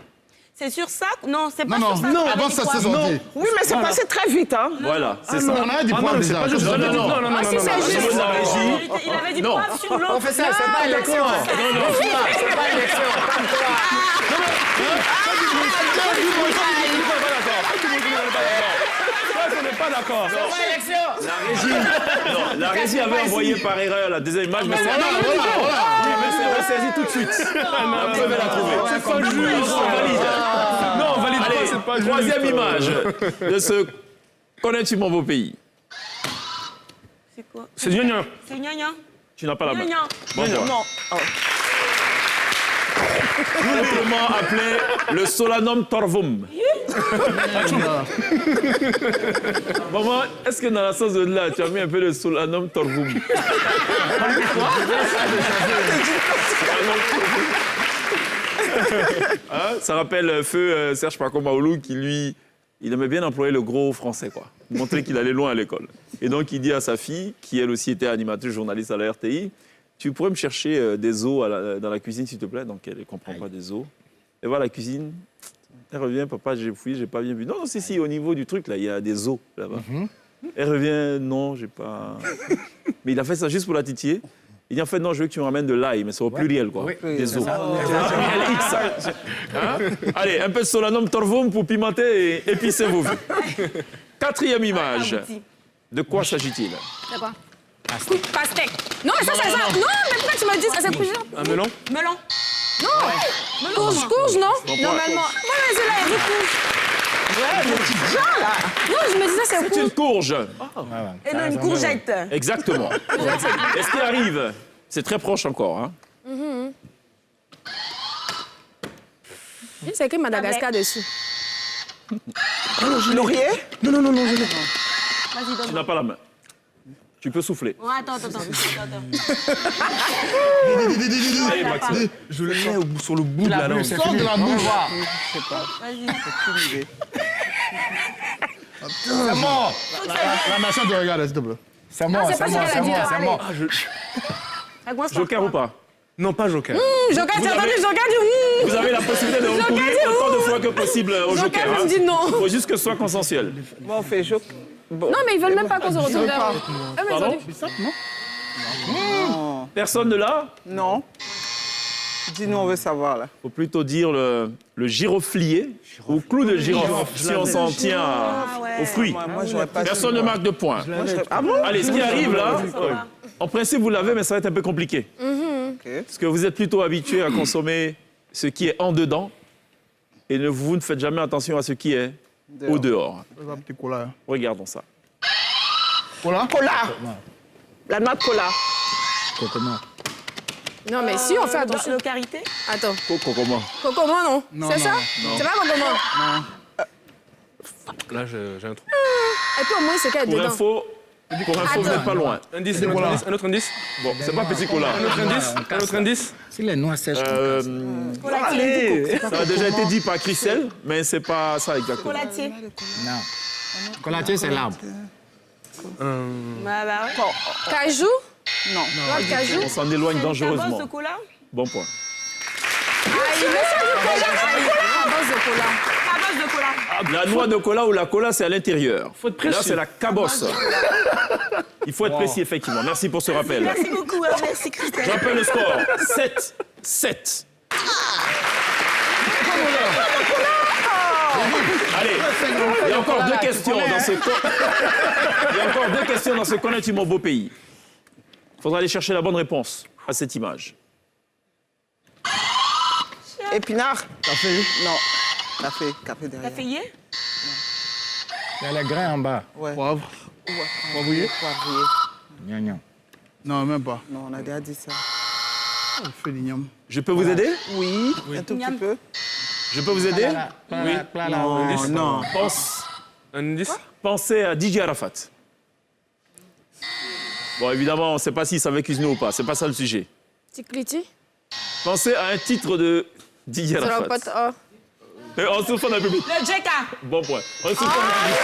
C'est sur ça? Non, c'est pas Non, sur ça. non, Elle avant avait ça dit c'est quoi? sorti. Oui, mais c'est passé très vite, hein. Voilà, c'est ça. On a du poivre déjà. Non. Ah, si, c'est juste. La régie. Il avait dit Non. poivre sur l'autre. On fait ça, c'est pas élection. C'est pas élection. Comme toi. pas d'accord. La régie avait envoyé par erreur la deuxième image, mais c'est ressaisi tout de suite. Vous pouvez la trouver. C'est pas juste. On valide. Non, on valide pas, c'est pas juste. Troisième image de ce Connais-tu mon beau pays? C'est quoi? C'est Gna. C'est Gna. Tu n'as pas la main. Gna. Bon, Non. Simplement appelé le Solanum torvum. Maman, est-ce que dans la sauce de là, tu as mis un peu le Solanum torvum? Hein, ça rappelle feu Serge Paco Maoulou qui, lui, il aimait bien employer le gros français, quoi. Montrer qu'il allait loin à l'école. Et donc, il dit à sa fille, qui elle aussi était animatrice journaliste à la RTI, tu pourrais me chercher des os dans la cuisine, s'il te plaît? Donc, elle ne comprend pas des os. Elle va à la cuisine. Elle revient, papa, j'ai fouillé, j'ai pas bien vu. Non, si, au niveau du truc, là, il y a des os, là-bas. Elle revient, non, j'ai pas... Mais il a fait ça juste pour la titiller. Il dit, en fait, non, je veux que tu me ramènes de l'ail, mais c'est au pluriel, quoi. Des os. Hein? Allez, un peu de Solanum torvum pour pimenter et épicer vos vies. Quatrième image. De quoi s'agit-il? C'est quoi? Pastèque. Non, mais ça, c'est ça. Non, mais pourquoi tu me dis ça? C'est plus Un melon? Melon. Non. Courge, non? Normalement. Moi, mais c'est là, il y a des courges. Ouais, mais tu dis là. Non, je me disais, c'est C'est une courge. Et non, une courgette. Exactement. Et ce qui arrive, c'est très proche encore. Hein. C'est écrit Madagascar dessus. Laurier? Non, je l'ai pas. Vas-y, Tu donne. n'as pas la main. Tu peux souffler. Ouais, attends. Allez, Maxime. Je le mets sur le bout de la langue. Sors de la bouche. Je sais pas. Vas-y. C'est mort. La nation te regarde, s'il te plaît. C'est mort, c'est pas c'est ce mort, qu'elle a c'est dit, mort, là. c'est mort. Ça commence par Joker quoi? ou pas? Non, pas Joker. Joker, tu as entendu Joker dit Vous avez la possibilité de recourir autant de fois que possible au Joker. Joker me dit non. Il faut juste que ce soit consensuel. Bon, on fait joke. Bon. Non, mais ils veulent même pas qu'on se retourne vers eux. Pardon? Personne ne l'a? Non. Dis-nous, on veut savoir, là. Il faut plutôt dire le giroflier ou clou de girofle, si on s'en tient aux fruits. Moi, j'aurais pas... Personne ne marque de points. Ah bon? Allez, ce qui arrive là, en principe, vous l'avez, mais ça va être un peu compliqué. Parce que vous êtes plutôt habitué à consommer ce qui est en dedans et vous ne faites jamais attention à ce qui est au dehors. Un petit cola. Regardons ça. Cola? Cola. La noix de cola. Non, mais si, on fait attention. Le karité. Attends. Comment? Cocomo, non? C'est ça? C'est pas Cocomo. Là, j'ai un trou. Et puis au moins, c'est qu'elle est Pour dedans. info, vous n'êtes pas loin. Indice, un autre indice. Bon, c'est pas petit cola. Un autre indice. Si les noix sèches. Allez. Ça a déjà été dit par Christelle, mais c'est pas ça exactement. Chocolatier. Non. Chocolatier, c'est l'arbre. Bah ouais. Cajou? Non. Noix de cajou? On s'en éloigne Tabosse de dangereusement. cola. Bon point. Ah, il met ça du cola. Tabosse de cola. Tabosse de cola. La noix de cola ou la cola, c'est à l'intérieur. Faut être précis. Là, c'est la cabosse. Il faut être précis, effectivement. Merci pour ce rappel. Merci beaucoup. Merci Christelle. Je rappelle le score. 7-7. Allez, il y a encore deux questions dans ce... Il y a encore deux questions dans ce Connais-tu mon beau pays? Il faudra aller chercher la bonne réponse à cette image. Épinard? Café. Non. Café derrière. T'as fait Il y a les grains en bas. Ouais. Poivre. Poivrier. Gna. Non, même pas. Non, on a déjà dit ça. Feu d'igname. Je peux vous aider? Oui, un tout petit peu. Je peux vous aider? Oui. Non. Un indice. Pensez à DJ Arafat. Bon, évidemment, on ne sait pas s'il savait cuisiner ou pas. C'est pas ça le sujet. Ticliti? Pensez à un titre de DJ C'est leur Arafat. pote. Oh. Et on se fait dans le public. Le Jeka. Bon point. On se fait dans le public.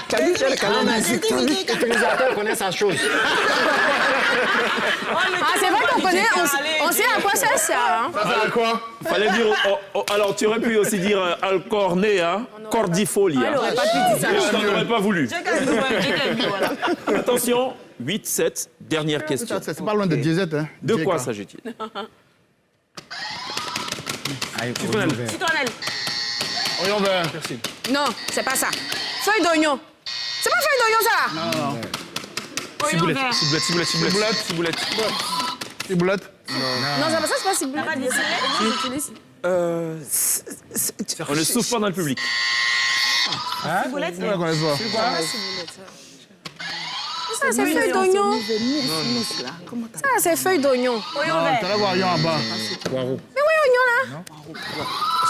T'as dit que le L'utilisateur connaît sa chose. Ah, c'est vrai qu'on connaît, on sait à quoi ça sert. Hein. Quoi? Fallait dire. Alors, tu aurais pu aussi dire alcornea, cordifolia. Elle n'aurait pas pu dire ça. Je n'en aurais pas voulu. Jeka, voilà. Attention, 8-7, dernière question. C'est pas loin de diesel, hein. De quoi s'agit-il? Citronnelle. Citronnelle. Oignon vert. Persil. Non, c'est pas ça. Feuille d'oignon. C'est pas feuille d'oignon, ça. Non. Ciboulette. vert. Ciboulette. Ciboulette. Ciboulette. Non, c'est pas ça, c'est pas ciboulette. Pas des On ne souffle pas dans le public. ciboulette. Je ne la connais pas. Ça, c'est feuille d'oignon. Ça, c'est feuille d'oignon. Oignon Non, vert. tu allais voir oignon en bas. Poireau. Mais oui, oignon, là.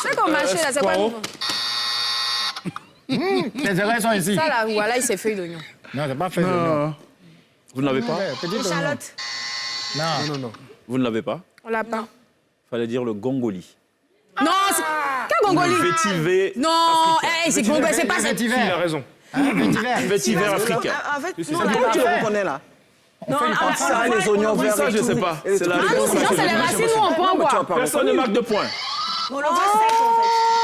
C'est comme marché, là, c'est quoi? poireau. Les oreilles sont ici. Ça, là, voilà, c'est feuille d'oignon. Non, c'est pas fait de nom. Non. Vous ne l'avez pas? Petit oignon. Échalote. Non. Vous ne l'avez pas? On l'a pas. Fallait dire le gongoli. Non, c'est... Quel gongoli? Vétiver. Non, hey, c'est gongoli, c'est pas ça. Il a raison. Vétiver africain. En fait, non, Comment tu le reconnais là? non, Ça, les oignons Oui, verts. ça, et je tout. sais pas. Et les C'est trucs. la Ah non, réponse. sinon, c'est les racines, nous, on peut en voir. Personne ne marque de points. on le voit sec,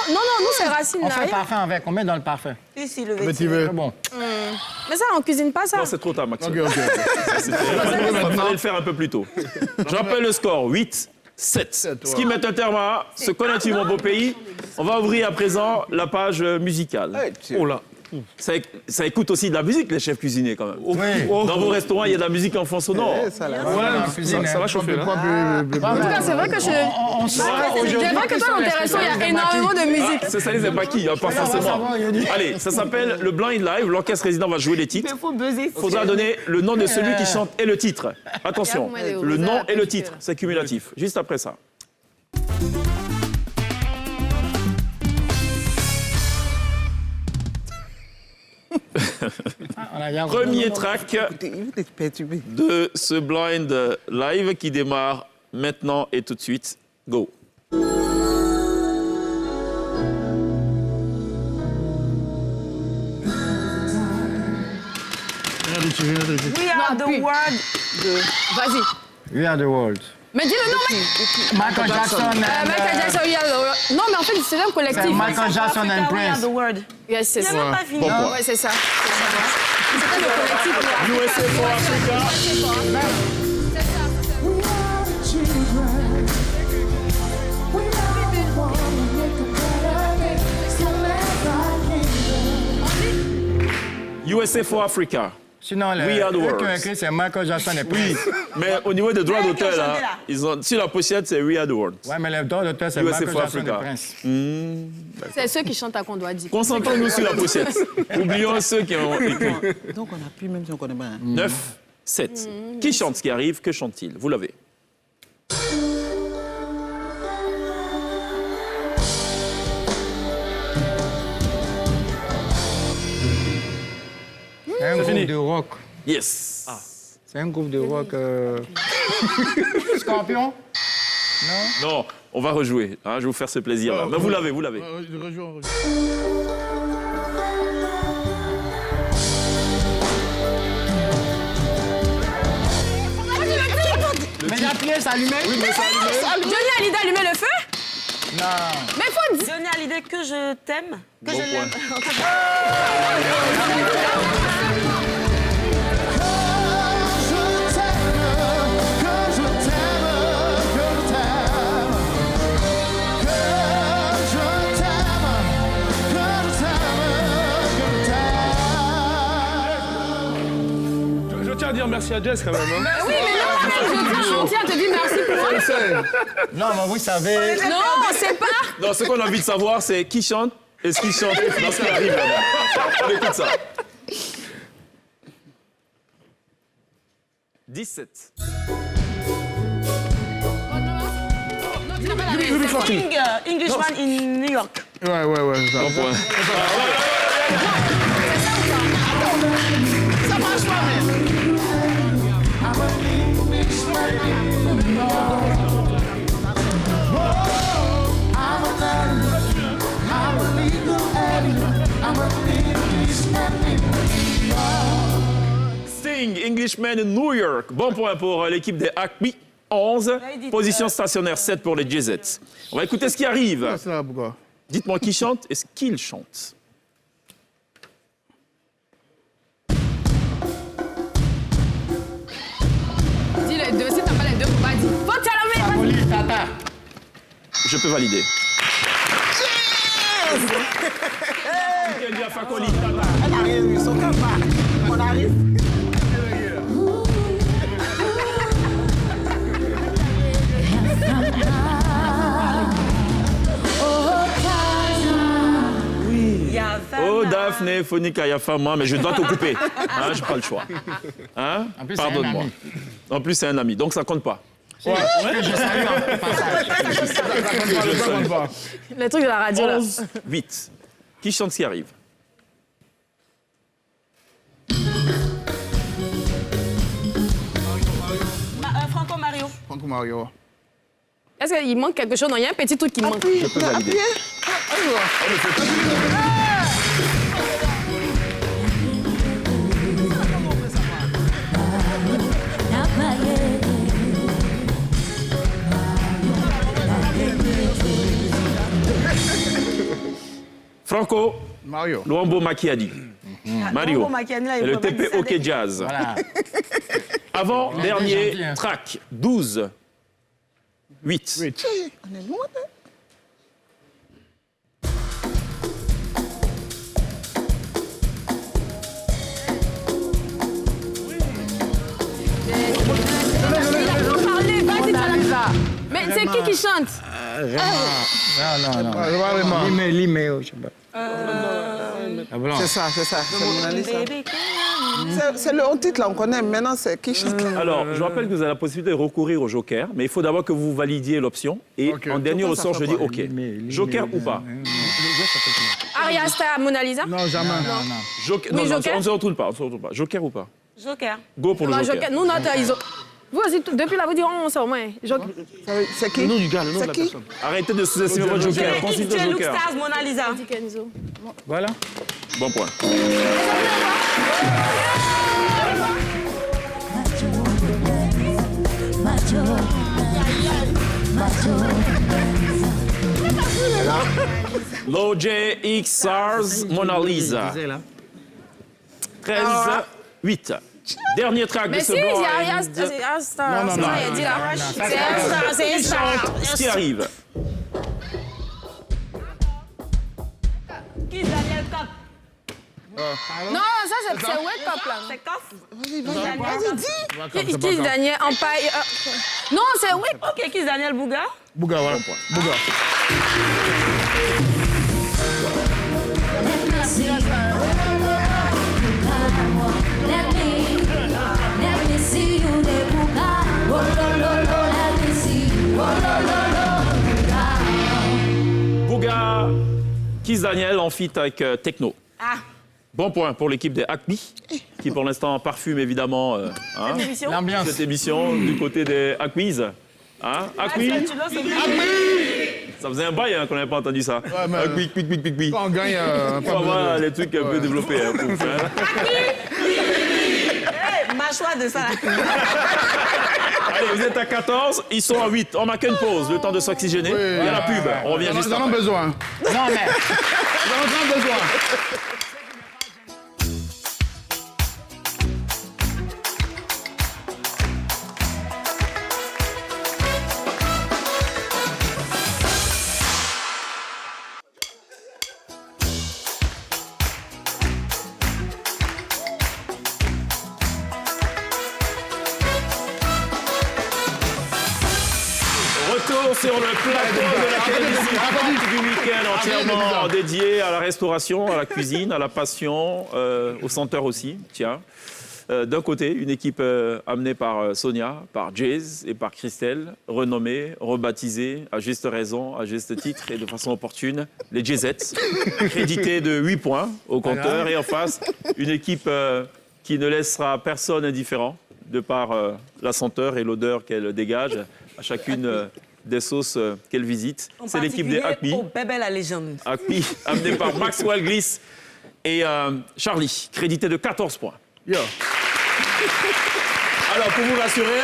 en Non, nous, c'est racines, On là. fait parfum avec. On met dans le parfum. fait. Ici, le Vétiver. vétiver. C'est bon. Mais ça, on cuisine pas ça. Non, c'est trop tard, Maxime. Ok. Il fallait le faire un peu plus tôt. Je rappelle le score, 8-7. Ce qui met un terme à ce connais-tu mon beau pays. On va ouvrir à présent la page musicale. Oh là. Ça écoute aussi de la musique, les chefs cuisiniers, quand même. Oui. Dans vos restaurants, il y a de la musique en fond sonore. Ça, là. Ça va chauffer, là. En tout cas, c'est vrai que c'est vrai que dans tes restos, il y a énormément de musique. C'est ça, les pas pas forcément. Allez, ça s'appelle le Blind Live. L'orchestre résident va jouer les titres. Il faut buzzer. Il faudra donner le nom de celui qui chante et le titre. Attention, le nom et le titre, c'est cumulatif. Juste après ça. Premier track Il est perturbé. de ce Blind Live qui démarre maintenant et tout de suite. Go. We are the world. Vas-y. We are the world. Mais dis le nom, mec. Michael Jackson. Michael Jackson, il y a le... Non, mais en fait, c'est un collectif. Michael Jackson and We are Prince. the world. Yes, c'est Il ça. n'a même pas fini. Ouais, c'est ça. C'était le collectif. USA for Africa. USA for Africa. Sinon, We are the ceux qui ont world. écrit, c'est Michael Jackson et Oui, Prince. mais au niveau des droits Ouais, d'auteur, qui ont chanté, là, là. ils ont, sur la pochette, c'est We Are the World. Ouais, mais les droits d'auteur, c'est USA Michael for Jackson et Africa. Prince. C'est ceux qui chantent à qu'on doit dire. Concentrons-nous sur la pochette. Oublions ceux qui ont écrit. Donc on a pu, même si on ne connaît pas. Hein. 9, 7. Qui chante ce qui arrive? Que chante-t-il? Vous l'avez. C'est un groupe de rock. Yes. C'est un groupe de rock. Scorpion? Non? Non, on va rejouer. Hein, je vais vous faire ce plaisir-là. Mais vous l'avez, vous l'avez. Mais la pièce allumée? Oui, mais ça allumé. Johnny Hallyday allumait le feu? Non. Mais faut dire. Johnny Hallyday, que je t'aime, que Bon je l'aime. Je tiens à dire merci à Jess quand même. Hein. Oui, mais non, je tiens à te dire merci pour Non, mais vous savez. Non, c'est pas. Non, ce qu'on a envie de savoir, c'est qui chante et ce qui chante dans ce qui arrive là-bas. On écoute ça. 17. Englishman in New York. Ouais, c'est ça. Bon point. Ça marche pas, mais. Sting, Englishman in New York. Bon point pour l'équipe des Acme. 11. Position stationnaire 7 pour les Jay-Z. On va écouter ce qui arrive. C'est là, pourquoi? Dites-moi qui chante et ce qu'il chante. Dis les deux, si t'as pas les deux, faut pas dire. Faut te Oli, Tata. Je peux valider. Elle n'a rien vu, son cœur bat. On arrive. Oh, Daphné, Phonica, Yafa, moi, mais je dois te couper. Hein, je n'ai pas le choix. Hein? Pardonne-moi. En plus, c'est un ami, donc ça compte pas. Ouais. Je salue en passage. Ça compte pas. Le truc de la radio, là. 8. Qui chante ce qui arrive? Franco Mario. Franco Mario. Est-ce qu'il manque quelque chose? Non, il y a un petit truc qui manque. Je peux valider. Franco Mario. Luambo Macchiadi. Mario. Luambo Macchiadi, là, il Et le peut pas TP dire ça OK Jazz. Voilà. Avant, dernier gentil, track. 12. 8. On est loin, hein? Parlez, vas-y, mais c'est qui chante? Non. Limé, je sais pas. C'est ça. C'est Mona Lisa. C'est le haut titre, là, on connaît. Maintenant, c'est qui chante. Alors, je rappelle que vous avez la possibilité de recourir au joker, mais il faut d'abord que vous validiez l'option. Et en dernier ressort, je dis OK. Joker ou pas? Aria Star, Mona Lisa? Non, jamais. Joker, Oui, non, Joker. on ne se retrouve pas. Joker ou pas? Joker. Go pour le Non, joker. Nous, notre, ils ont... Vous aussi, depuis là, vous direz, on sait au moins. C'est qui? Le nom du gars, le nom de la C'est qui? personne. Arrêtez de sous-estimer votre joker. Consultez le Luke joker. Stars, Mona Lisa. Voilà. Bon point. L'OJ X SARS Mona Lisa. 13, 8. Dernier track de Mais ce si, il y blind. a Aria Star. Non. C'est ça, il a dit là. C'est un star, c'est un star. Ce qui arrive. Qui Daniel Coff? Non, ça, c'est Wake Up, là. C'est Coff? Vas-y, dis. Qui Daniel Empire? Non, c'est Wake Up. Ok, qui Daniel Bouga? Bouga, voilà. Bouga. Bouga, Kiss Daniel en feat avec Techno. Ah. Bon point pour l'équipe des Acme, qui pour l'instant parfume évidemment L'ambiance. cette émission du côté des Acmes. Hein? Acme. Ça faisait un bail qu'on n'avait pas entendu ça. mais- Acme, pic. Quand on gagne, Faut avoir les trucs un peu développés. Hein, pour faire. Mâchoire de ça. Allez, vous êtes à 14, ils sont à 8. On marque une pause, le temps de s'oxygéner. Il y a la pub, on revient juste Nous en avons après. besoin. Non, mais. Nous en avons besoin. Retour sur le plateau de la télévision du week-end entièrement dédié à la restauration, à la cuisine, à la passion, au senteur aussi, tiens. D'un côté, une équipe amenée par Sonia, par Jazz et par Christelle, renommée, rebaptisée, à juste raison, à juste titre et de façon opportune, les Jazzettes, crédités de 8 points au compteur. Et en face, une équipe qui ne laissera personne indifférent de par la senteur et l'odeur qu'elle dégage à chacune des sauces qu'elle visite. C'est l'équipe des Acme. Oh, bébé la légende. Acme, amenée par Maxwell Gliss et Charlie, crédité de 14 points. Yo. Alors, pour vous rassurer,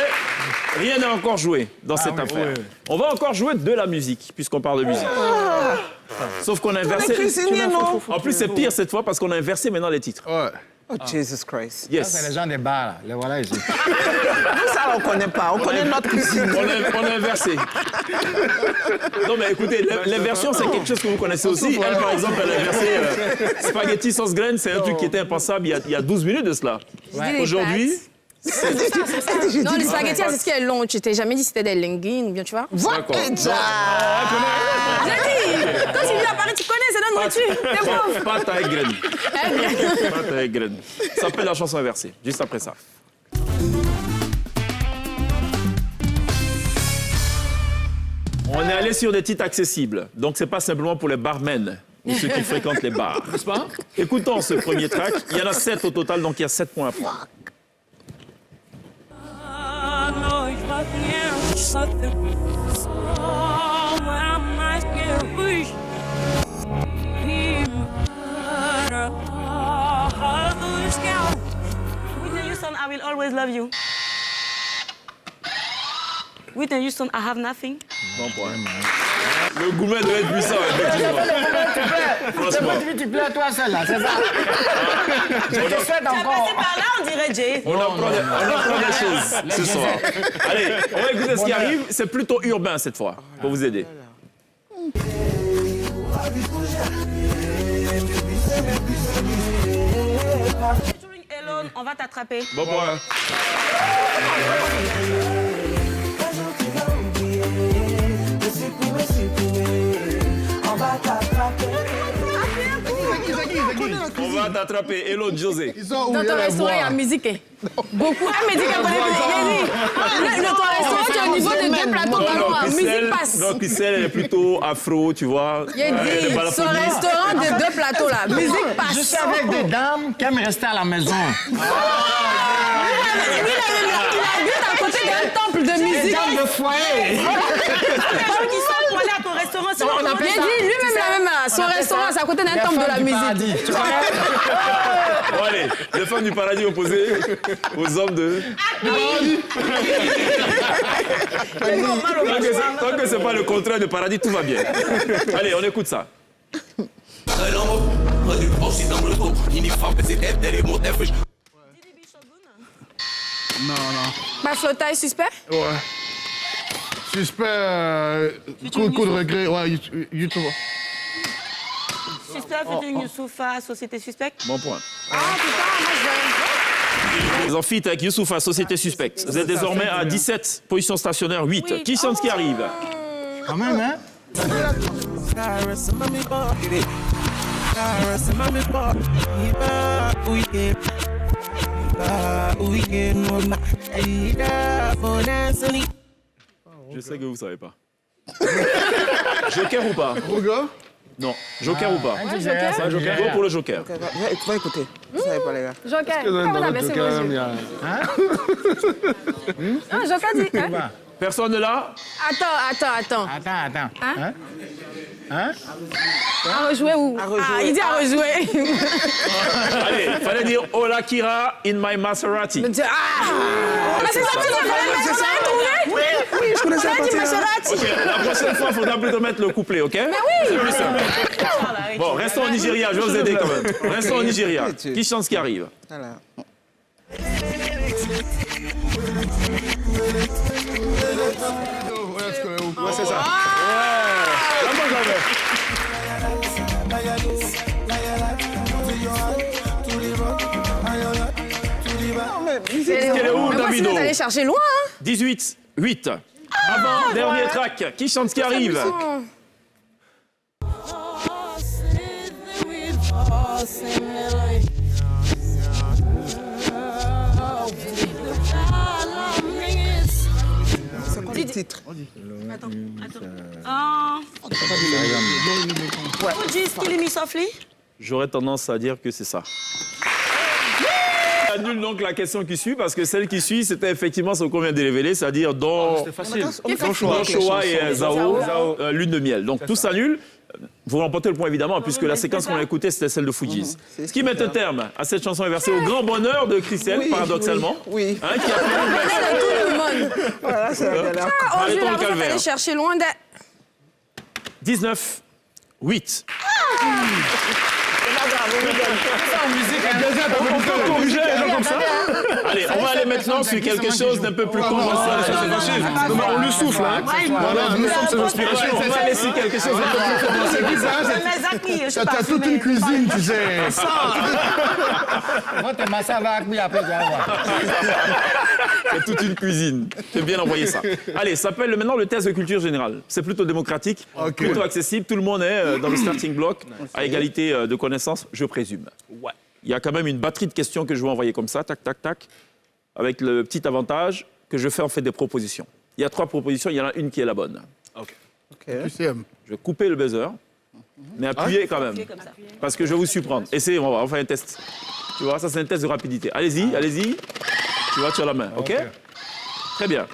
rien n'est encore joué dans cette affaire. oui. On va encore jouer de la musique, puisqu'on parle de musique. Sauf qu'on a inversé... cuisiniers, non? En plus, c'est pire cette fois, parce qu'on a inversé maintenant les titres. Ouais. Oh, Jesus Christ. Ça, c'est les gens des bars, là. Les voilà ici. Ça, on ne connaît pas. On connaît notre cuisine. On a inversé. Non, mais écoutez, l'inversion, c'est quelque chose que vous connaissez aussi. Elle, par exemple, elle a inversé spaghetti sauce graine. C'est un truc qui était impensable il y a 12 minutes de cela. Aujourd'hui... Non, les spaghettis, c'est ce qu'elles l'ont. Tu t'es jamais dit que c'était des linguines ou bien, tu vois. D'accord. J'ai dit, quand tu viens à Paris, tu connais, c'est notre nourriture. T'es pauvre. Pâte avec graines. Pâte avec graines. Ça s'appelle la chanson inversée, juste après ça. On est allé sur des titres accessibles. Donc, c'est pas simplement pour les barmen ou ceux qui fréquentent les bars. N'est-ce pas? Écoutons ce premier track. Il y en a 7 au total, donc il y a 7 points à prendre. Whitney Houston, I will always love you. Whitney Houston, I have nothing. Bon point. Le gourmet doit être puissant, effectivement. Franchement. Tu plais à toi seul, là, c'est ça? Je te souhaite encore. C'est par là, on dirait Jay. On apprend des choses ce soir. Allez, on va écouter ce qui arrive. C'est plutôt urbain cette fois, pour vous aider. Alone, on va t'attraper. Bon point. On va t'attraper. Hello, José. Dans ton restaurant, il y a musique. Beaucoup. Elle me dit qu'elle connaît musique. Dans ton restaurant, tu es au niveau de 2 plateaux ballons. Musique passe. Non, Christelle, elle est plutôt afro, tu vois. Il a dit, son restaurant de 2 plateaux, là. Musique passe. Je suis avec des dames qui aiment rester à la maison. Il habite à côté d'un temple de musique. Des dames de foyer. Les gens qui sont pour aller à ton restaurant, c'est Il a dit lui-même, son restaurant, c'est à côté d'un temple de la musique. Bon, allez, les femmes du paradis opposées aux hommes de... Tant que c'est pas le contraire de paradis, tout va bien. Allez, on écoute ça. Non. Bah, Flota est suspect? Ouais. Suspect, coup de regret. Ouais, YouTube. Suspect featuring Youssoufa, Société Suspecte. Bon point. Ah, putain, moi, je Les amphithéâtres avec Youssoufa, Société Suspecte. Vous êtes désormais à 17, position stationnaire 8. Oui. Qui chante ce qui arrive? Quand même, hein? Je sais que vous savez pas. Joker ou pas? Regarde. Non. Joker ou pas? Joker. Joker. Go pour le Joker. Va écouter. Vous savez pas, les gars. Joker. Comment vous avez vos yeux? Ah, Joker dit. Hein? Personne là? Attends. Attends. Hein? Hein? À rejouer ou? À rejouer. Ah, il dit à rejouer. Allez, fallait dire Ola Kira in my Maserati. Mais c'est ça, tu l'as trouvé? Oui, je connais ça. On a dit Maserati. Ok, la prochaine fois, il faudra plutôt mettre le couplet, ok? Mais oui. C'est plus simple. Bon, restons au Nigeria, je vais vous aider quand même. Restons au Nigeria. Qui chante ce qui arrive? Voilà. Ouais, c'est ça. Elle est où, Davido? Vous allez chercher loin, hein? 18, 8. Avant, dernier track. Qui chante ce qui arrive? C'est quoi le titre? Fugees, Killing Me Softly. J'aurais tendance à dire que c'est ça. Annule donc la question qui suit, parce que celle qui suit, c'était effectivement ce qu'on vient de révéler, c'est-à-dire dans Showa et Zao, lune de miel. Donc tout s'annule. Vous remportez le point évidemment, puisque la séquence qu'on a écoutée, c'était celle de Fugees. Ce qui met un terme à cette chanson inversée au grand bonheur de Christelle, paradoxalement. Oui. Hein, qui a fait Tout le monde. Voilà, c'est la galère. Ah, Arrêtons Dieu, le là, vous calvaire. allez chercher loin de... 19, 8. C'est pas grave. en musique, on corriger les gens comme ça. Allez, on va aller maintenant sur quelque chose d'un peu plus conventionnel. On le souffle, hein. Voilà, nous sommes ses inspirations. On va aller sur quelque chose d'un peu plus conventionnel. T'as toute une cuisine, tu sais. Moi, t'es massé avec lui après, tu vas voir. C'est toute une cuisine. J'ai bien envoyé ça. Allez, ça s'appelle maintenant le test de culture générale. C'est plutôt démocratique, plutôt accessible. Tout le monde est dans le starting block, à égalité de connaissances, je présume. Ouais. Il y a quand même une batterie de questions que je vais envoyer comme ça, tac, tac, tac, avec le petit avantage que je fais en fait des propositions. Il y a 3 propositions, il y en a une qui est la bonne. OK. Je vais couper le buzzer, mais appuyer quand même, parce que je vais vous surprendre. Essayez, on va faire un test. Tu vois, ça c'est un test de rapidité. Allez-y, allez-y. Tu vois, tu as la main, OK? Très bien.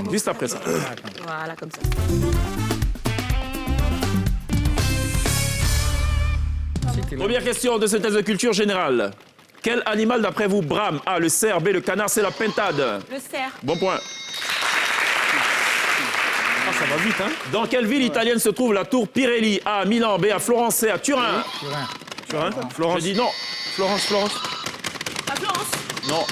Juste après ça. Voilà, comme ça. Première question de ce test de culture générale. Quel animal, d'après vous, brame? A, le cerf, B, le canard, C, la pintade. Le cerf. Bon point. Ah, ça va vite, hein? Dans quelle ville italienne se trouve la tour Pirelli? A, à Milan, B, à Florence, C, à Turin. Turin? Florence? Je dis non. Florence. À Florence. Non.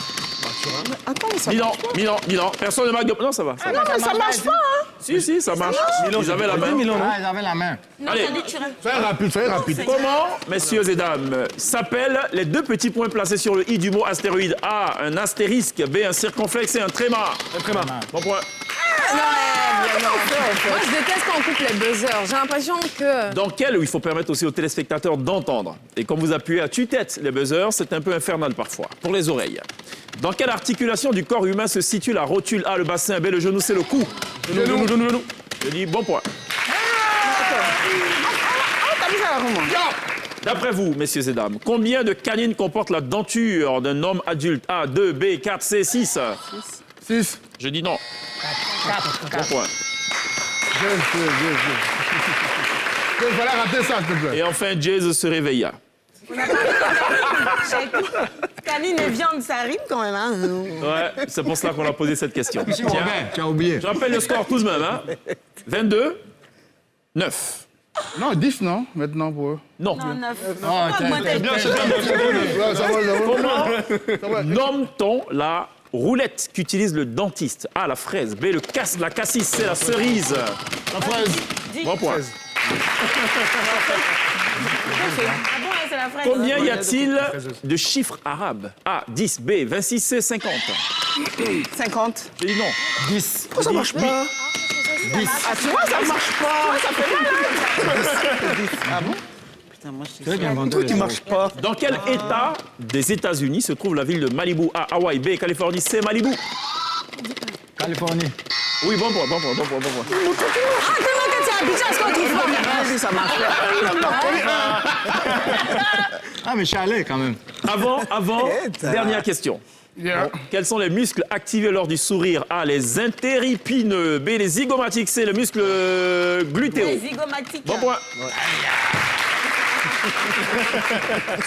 Attends, mais ça Milan. Personne ne marque de... Non, ça va. Non, mais ça marche pas, hein. Si, ça marche. Ils avaient la main. Ah, ils avaient la main. Non, Allez. t'as dit Turin. Soyez rapide. Comment, messieurs et dames, s'appellent les 2 petits points placés sur le i du mot astéroïde? A, un astérisque, B, un circonflexe et un tréma. Un tréma. Bon point. Moi, je déteste quand on coupe les buzzers. J'ai l'impression que... Dans quel, où il faut permettre aussi aux téléspectateurs d'entendre. Et quand vous appuyez à tue-tête les buzzers, c'est un peu infernal parfois, pour les oreilles. Dans quelle articulation du corps humain se situe la rotule? A, le bassin, B, le genou, C, le cou. Genou. Je dis bon point. D'après vous, messieurs et dames, combien de canines comporte la denture d'un homme adulte? A, 2, B, 4, C, 6. 6. Je dis non. 4. Bon point. Il fallait rater ça, s'il te plaît. Et enfin, Jazz se réveilla. Canine et viande, ça rime quand même, hein. Ouais, c'est pour cela qu'on a posé cette question. Tiens, tu as oublié. Je rappelle le score tout de même, hein. 22, 9. Non, 10, non, maintenant pour eux. Non. Non, 9. Oh, Comment nomme-t-on la roulette qu'utilise le dentiste? A, la fraise. B, la cassis. C, la cerise. La fraise. Bon point. Ah bon, c'est la fraise. Combien y a-t-il de chiffres arabes? A, 10. B, 26. C, 50. 50. J'ai dit non. 10. Pourquoi ça marche pas? 10. Ah, tu vois, ça marche pas. Ça fait mal, hein. Ah bon? Putain, moi, je sais pas. Tout qui marche pas. Dans quel état des États-Unis se trouve la ville de Malibu? A, Hawaï. B, Californie. C, Malibu. Californie. Oui, bon point. Ah, tellement que tu es habitué à ce qu'on trouve pas. Vas-y, ça marche pas. Ah, mais je suis allé quand même. Avant, dernière question. Bon, quels sont les muscles activés lors du sourire? A, les interipineux. B, les zygomatiques. C, le muscle glutéo. Les zygomatiques. Bon point.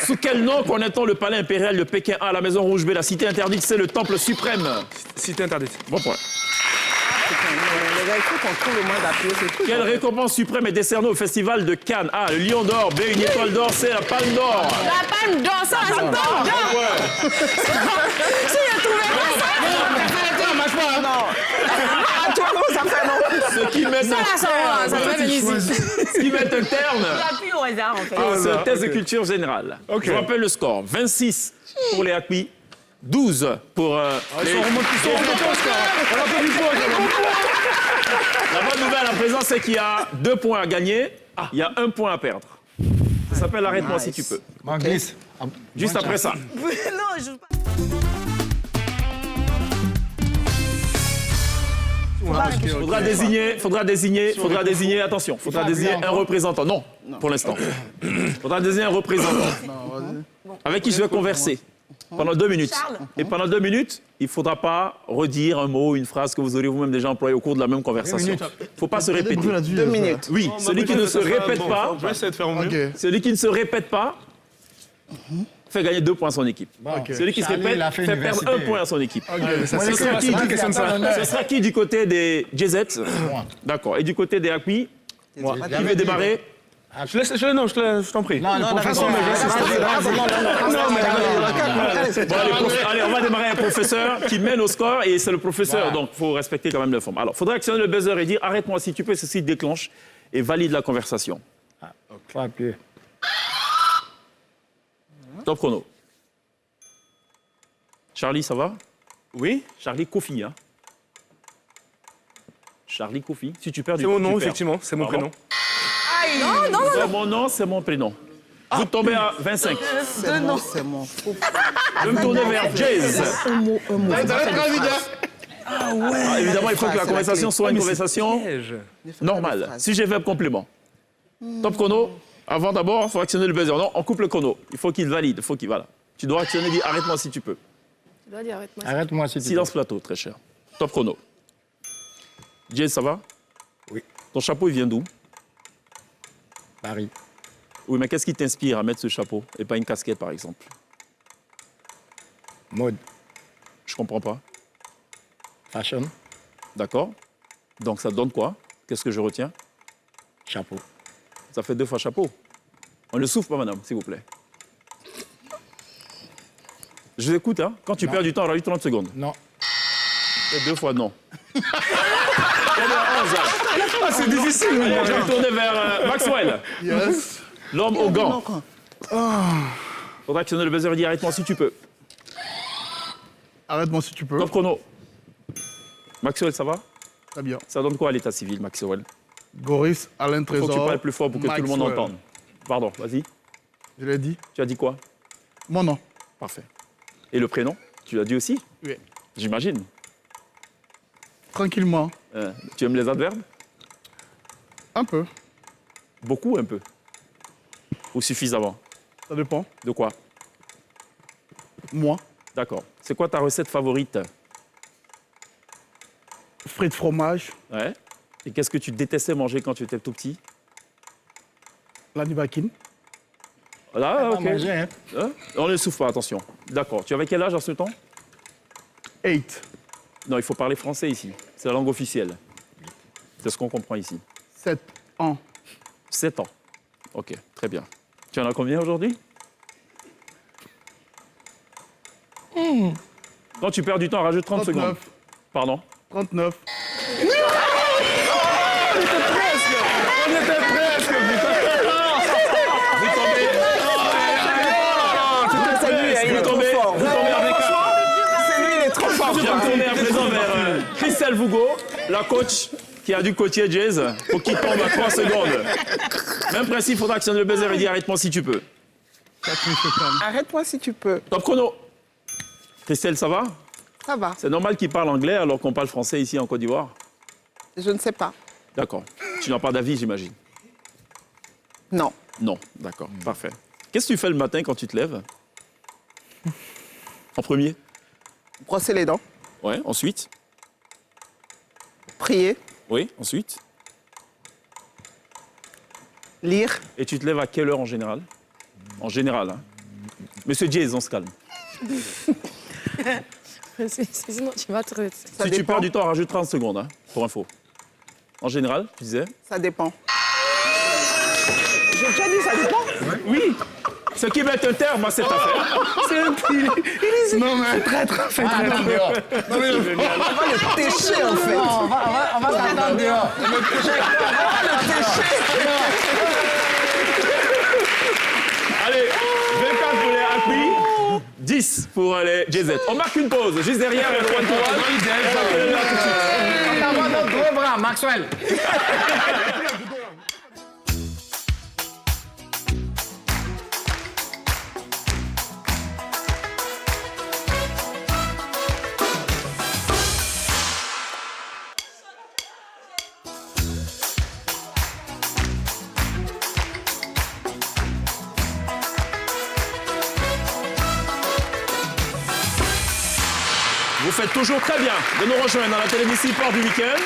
Sous quel nom connaît-on le palais impérial de Pékin? A, la Maison Rouge. B, la Cité Interdite. C, le Temple Suprême. Cité interdite. Bon point. Les gars, il faut qu'on trouve le moyen d'appuyer. C'est tout. Quelle récompense suprême est décernée au Festival de Cannes? A, le Lion d'Or. B, une étoile d'or. C, la Palme d'Or. La palme d'or, ça, la palme d'or. Si je trouvais pas ça... Ça marche pas, hein. Non. Ah, toi, non, ça fait non. Ce qui met un terme J'appuie au hasard, en fait. à ce test de culture générale. Je rappelle le score. 26 pour les Acquis, 12 pour les... On remonte tout ça. On a fait du poids, La bonne nouvelle à présent, c'est qu'il y a 2 points à gagner, il y a 1 point à perdre. Ça s'appelle arrête-moi si tu peux. Glisse. Juste après ça. Non, je joue pas. Faudra désigner, attention, faudra désigner un représentant. Non, pour l'instant. Faudra désigner un représentant avec qui je vais converser pendant 2 minutes. Et pendant 2 minutes, il ne faudra pas redire un mot, une phrase que vous aurez vous-même déjà employée au cours de la même conversation. Il ne faut pas se répéter. 2 minutes. Oui, celui qui ne se répète pas, Je vais essayer de faire au mieux. celui qui ne se répète pas, fait gagner 2 points à son équipe. Celui qui se répète fait perdre 1 point à son équipe. Ce sera qui du côté des Jazzettes? D'accord. Et du côté des Acquis? Qui veut démarrer? Je t'en prie. Non, le professeur, Allez, on va démarrer un professeur qui mène au score et c'est le professeur, donc il faut respecter quand même le format. Alors, il faudra actionner le buzzer et dire arrête-moi si tu peux, ceci déclenche et valide la conversation. Faut appuyer. Top chrono. Charlie, ça va? Oui. Charlie Kofi, hein? Charlie Kofi. Si tu perds du C'est mon temps, nom, tu perds. effectivement. C'est mon prénom. C'est mon nom, c'est mon prénom. Vous tombez à 25. C'est mon, c'est mon. Je vais me tourner vers Jazz. Évidemment, il faut que la conversation soit une conversation normale. Sujet, verbe, complément. Top chrono. Avant d'abord, il faut actionner le buzzer. Non, on coupe le chrono. Il faut qu'il valide. Voilà. Tu dois actionner, dis arrête-moi si tu peux. Tu dois dire arrête-moi. Arrête-moi si tu veux. Silence plateau, très cher. Top chrono. Jay, ça va? Oui. Ton chapeau, il vient d'où? Paris. Oui, mais qu'est-ce qui t'inspire à mettre ce chapeau et pas une casquette, par exemple? Mode. Je comprends pas. Fashion. D'accord. Donc, ça donne quoi? Qu'est-ce que je retiens? Chapeau. Ça fait 2 fois chapeau. On ne souffle pas, madame, s'il vous plaît. Je vous écoute, hein. Quand tu perds du temps, rajoute 30 secondes. Non. Et 2 fois non. C'est difficile. Allez, je vais me tourner vers Maxwell. Yes. L'homme au gant. Faudra actionner le buzzer et dire arrête-moi si tu peux. Arrête-moi si tu peux. Top chrono. Maxwell, ça va? Très bien. Ça donne quoi à l'état civil, Maxwell? Goris, Alain Il faut Trésor. que tu parles plus fort pour que tout le monde Maxwell. entende. Pardon, vas-y. Je l'ai dit. Tu as dit quoi? Mon nom. Parfait. Et le prénom? Tu l'as dit aussi? Oui. J'imagine. Tranquillement. Tu aimes les adverbes? Un peu. Beaucoup, un peu? Ou suffisamment? Ça dépend. De quoi? Moi. D'accord. C'est quoi ta recette favorite? Frites fromage. Ouais. Et qu'est-ce que tu détestais manger quand tu étais tout petit? La nivaquine. Ah, ok. manger, hein. Hein? On ne souffle pas, attention. D'accord. Tu avais quel âge à ce temps? 8. Non, il faut parler français ici. C'est la langue officielle. C'est ce qu'on comprend ici. 7 ans. 7 ans. Ok, très bien. Tu en as combien aujourd'hui? Quand tu perds du temps, rajoute 30 secondes. 39. Pardon? 39. Vous tombez avec C'est lui, il est trop fort. Je vais me tourner à présent vers Christelle Vougo, la coach qui a dû coacher Jazz pour qu'il tombe à 3 secondes. Même principe, il faudra actionner le buzzer et dire arrête-moi si tu peux. Arrête-moi si tu peux. Top chrono. Christelle, ça va? Ça va. C'est normal qu'il parle anglais alors qu'on parle français ici en Côte d'Ivoire? Je ne sais pas. D'accord. Tu n'as pas d'avis, j'imagine? Non. Non, d'accord, parfait. Qu'est-ce que tu fais le matin quand tu te lèves? En premier? Brosser les dents. Ouais, ensuite? Prier. Oui, ensuite? Lire. Et tu te lèves à quelle heure en général? En général, hein? Monsieur Jazz, on se calme. Sinon, tu vas te... Si tu perds du temps, rajoute 30 secondes, hein, pour info. En général, tu disais? Ça dépend. J'ai déjà dit ça dépend. Oui. Ce qui va être un terme à cette affaire. C'est un petit... Non, mais. Traître. On va le pêcher, en fait. Non, on va t'attendre dehors. Allez, 24 pour les appuis, 10 pour les JZ. On marque une pause, juste derrière le one-to-one. On t'envoie notre gros bras, Maxwell. Vous faites toujours très bien de nous rejoindre dans la télévision Sport du week-end.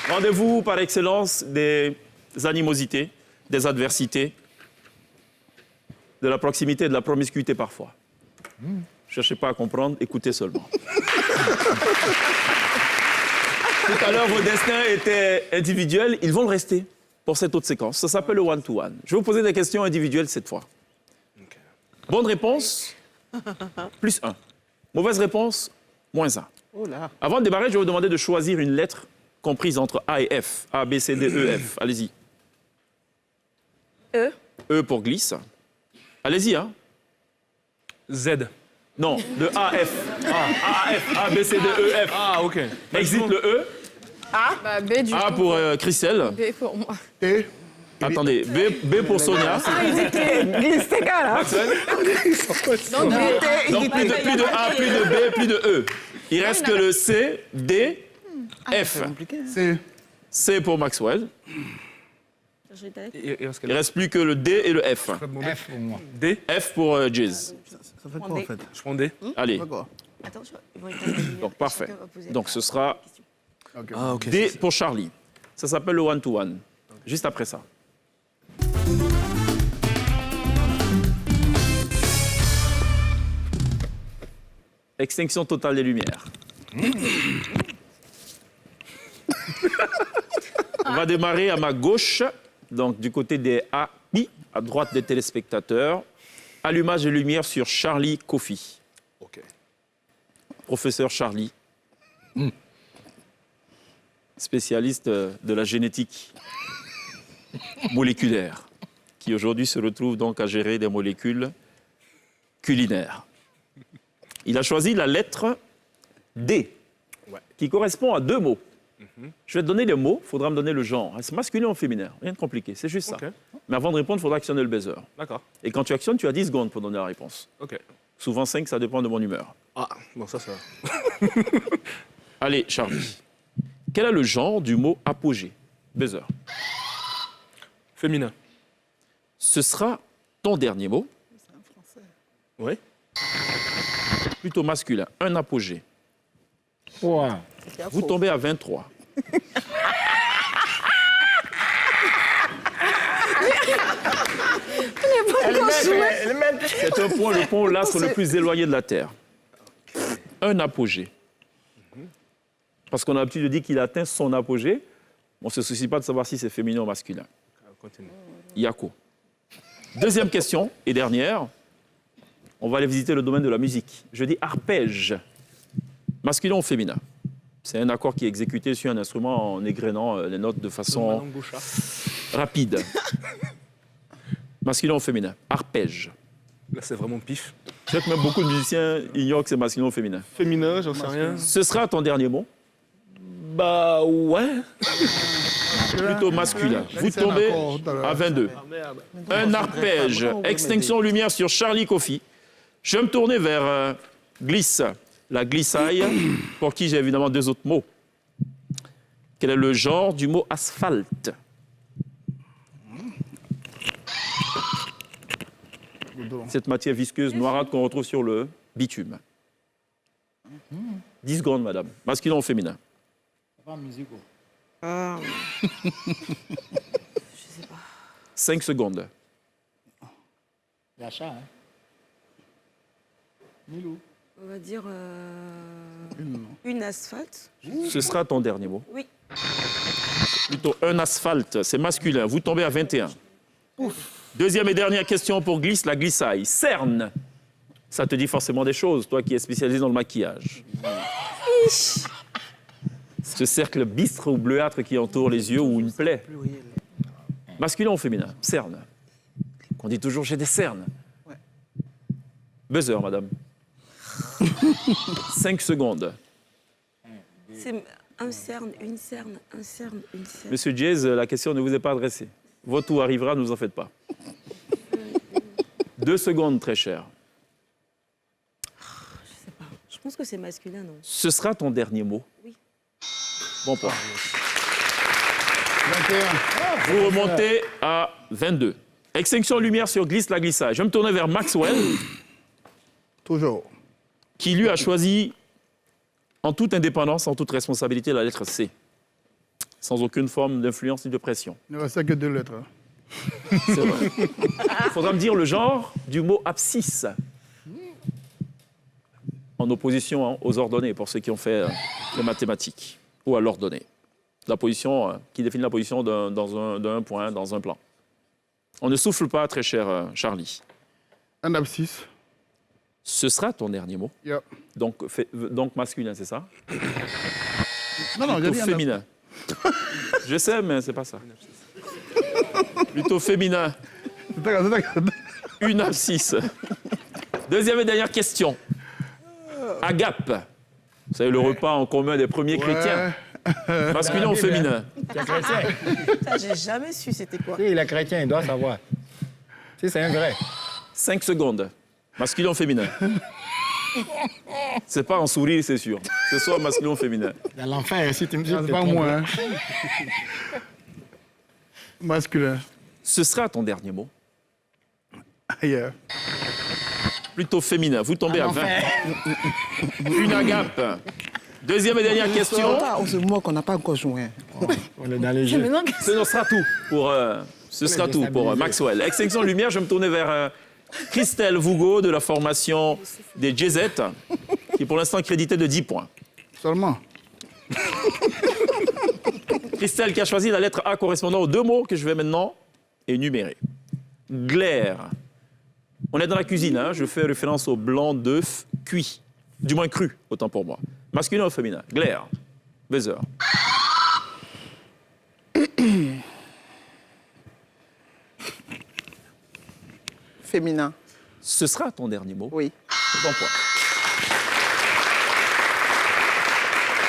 Rendez-vous par excellence des animosités, des adversités, de la proximité et de la promiscuité parfois. Ne cherchez pas à comprendre, écoutez seulement. Tout à l'heure, vos destins étaient individuels, ils vont le rester. pour cette autre séquence. Ça s'appelle le one-to-one. Je vais vous poser des questions individuelles cette fois. Bonne réponse, plus 1. Mauvaise réponse, moins 1. Oh là. Avant de démarrer, je vais vous demander de choisir une lettre comprise entre A et F. A, B, C, D, E, F. Allez-y. E. E pour glisse. Allez-y, hein. Z. Non, de A, F. A, F. A, B, C, D, E, F. Ah, ok. Exit le E. Bah, B du A coup. pour Christelle. B pour moi. T. Attendez, B pour Sonia. Glisse tes gars, là. Maxwell. Donc, B. Donc plus de A, plus de B, plus de E. Il reste que le C, D, F. C. C pour Maxwell. Il reste Il reste plus que le D et le F. F pour moi. D. F pour Jizz. Ça fait quoi en fait? Je prends D. Allez, D'accord. Attention, donc parfait. Donc ce sera Ah, ok. D pour Charlie. Ça s'appelle le one-to-one. Juste après ça. Extinction totale des lumières. On va démarrer à ma gauche, donc du côté des AI, à droite des téléspectateurs. Allumage de lumière sur Charlie Kofi. Ok. Professeur Charlie, spécialiste de la génétique moléculaire, qui aujourd'hui se retrouve donc à gérer des molécules culinaires. Il a choisi la lettre D, qui correspond à 2 mots. Je vais te donner les mots, il faudra me donner le genre. C'est masculin ou féminin, rien de compliqué, c'est juste ça. Ok. Mais avant de répondre, il faudra actionner le buzzer. D'accord. Et quand tu actionnes, tu as 10 secondes pour donner la réponse. Ok. Souvent 5, ça dépend de mon humeur. Ah, bon, ça va. Allez, Charlie. Quel est le genre du mot apogée? Buzzer. Féminin. Ce sera ton dernier mot. Oui. Plutôt masculin. Un apogée. Ouah. Vous tombez à 23. C'est un point, le point l'astre le plus éloigné de la Terre. Un apogée. Parce qu'on a l'habitude de dire qu'il atteint son apogée. On ne se soucie pas de savoir si c'est féminin ou masculin. Continue. Yako. Deuxième question et dernière. On va aller visiter le domaine de la musique. Je dis arpège. Masculin ou féminin? C'est un accord qui est exécuté sur un instrument en égrenant les notes de façon rapide. Masculin ou féminin? Arpège. Là, c'est vraiment pif. Je sais que même beaucoup de musiciens ignorent que c'est masculin ou féminin. Féminin, j'en sais rien. Ce sera ton dernier mot? Bah, ouais. Plutôt masculin. Vous tombez à 22. Un arpège. Extinction lumière sur Charlie Kofi. Je vais me tourner vers glisse. La glissaille, pour qui j'ai évidemment 2 autres mots. Quel est le genre du mot asphalte? Cette matière visqueuse noirâtre qu'on retrouve sur le bitume. 10 secondes, madame. Masculin ou féminin? Pas musical. Je sais pas. 5 secondes. L'achat, hein. Milou. On va dire une asphalte. Ce sera ton dernier mot. Oui. Plutôt un asphalte, c'est masculin. Vous tombez à 21. Deuxième et dernière question pour glisse, la glissaille. Cerne. Ça te dit forcément des choses, toi qui es spécialisé dans le maquillage. Ce cercle bistre ou bleuâtre qui entoure les yeux ou une plaie. Masculin ou féminin? Cerne. On dit toujours j'ai des cernes. Buzzer, madame. 5 secondes. C'est un cerne, une cerne, un cerne, une cerne. Monsieur Jazz, la question ne vous est pas adressée. Votre tour arrivera, ne vous en faites pas. 2 secondes, très cher. Je sais pas. Je pense que c'est masculin, non? Ce sera ton dernier mot. Oui. Bon point. 21. Vous remontez à 22. Extinction lumière sur glisse la glissage. Je vais me tourner vers Maxwell, Toujours. qui lui a choisi, en toute indépendance, en toute responsabilité, la lettre C. Sans aucune forme d'influence ni de pression. Il ne restait que 2 lettres. C'est vrai. Il faudra me dire le genre du mot abscisse. En opposition aux ordonnées, pour ceux qui ont fait les mathématiques, ou à l'ordonnée. La position qui définit la position d'un point dans un plan. On ne souffle pas, très cher Charlie. Un abscisse. Ce sera ton dernier mot. Yeah. Donc masculin, c'est ça? Non, j'ai dit féminin. Je sais, mais c'est pas ça. Plutôt féminin. Une abscisse. Deuxième et dernière question. Agape. Vous savez, le repas en commun des premiers chrétiens. Masculin ou féminin? Tu es chrétien. Ça, j'ai jamais su c'était quoi. Si il est chrétien, il doit savoir. Si c'est un vrai. 5 secondes. Masculin ou féminin? C'est pas en sourire, c'est sûr. C'est soit masculin ou féminin. Dans l'enfer, si tu me dis C'est pas moi. Hein. Masculin. Ce sera ton dernier mot? Ailleurs. Plutôt féminin. Vous tombez à 20. Une agape. Deuxième et dernière question. On se moque qu'on n'a pas encore joué. On est dans les jeux. Ce sera tout pour, Maxwell. Extinction lumière, je vais me tourner vers Christelle Vougo de la formation des Jezzettes, qui est pour l'instant créditée de 10 points. Seulement. Christelle qui a choisi la lettre A correspondant aux 2 mots que je vais maintenant énumérer. Glaire. On est dans la cuisine, hein? Je fais référence au blanc d'œuf cuit. Du moins cru, autant pour moi. Masculin ou féminin? Glaire. Weser. Féminin. Ce sera ton dernier mot? Oui. Bon point.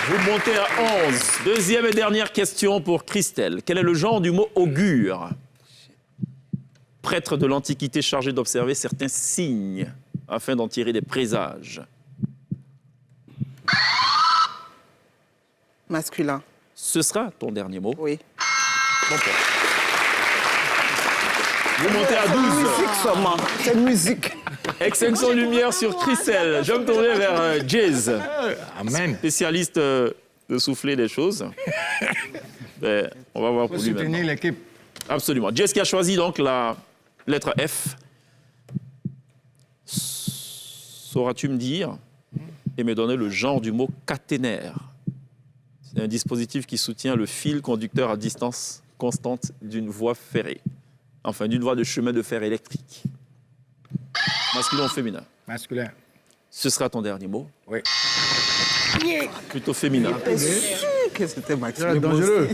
Vous montez à 11. Deuxième et dernière question pour Christelle. Quel est le genre du mot augure? Prêtre de l'Antiquité chargé d'observer certains signes afin d'en tirer des présages. Masculin. Ce sera ton dernier mot? Oui. Bon point. Vous montez à 12. Musique seulement. C'est une musique. Extinction lumière sur Christelle. Je vais me tourner vers Jez. Amen. Spécialiste de souffler des choses. Ben, on va voir pour lui soutenir maintenant. l'équipe. Absolument. Jez qui a choisi donc la lettre F. Sauras-tu me dire et me donner le genre du mot caténaire? C'est un dispositif qui soutient le fil conducteur à distance constante d'une voie ferrée. Enfin, d'une voie de chemin de fer électrique. Masculin ou féminin? Masculin. Ce sera ton dernier mot? Oui. Plutôt féminin. J'étais sûre que c'était masculin. C'est dangereux.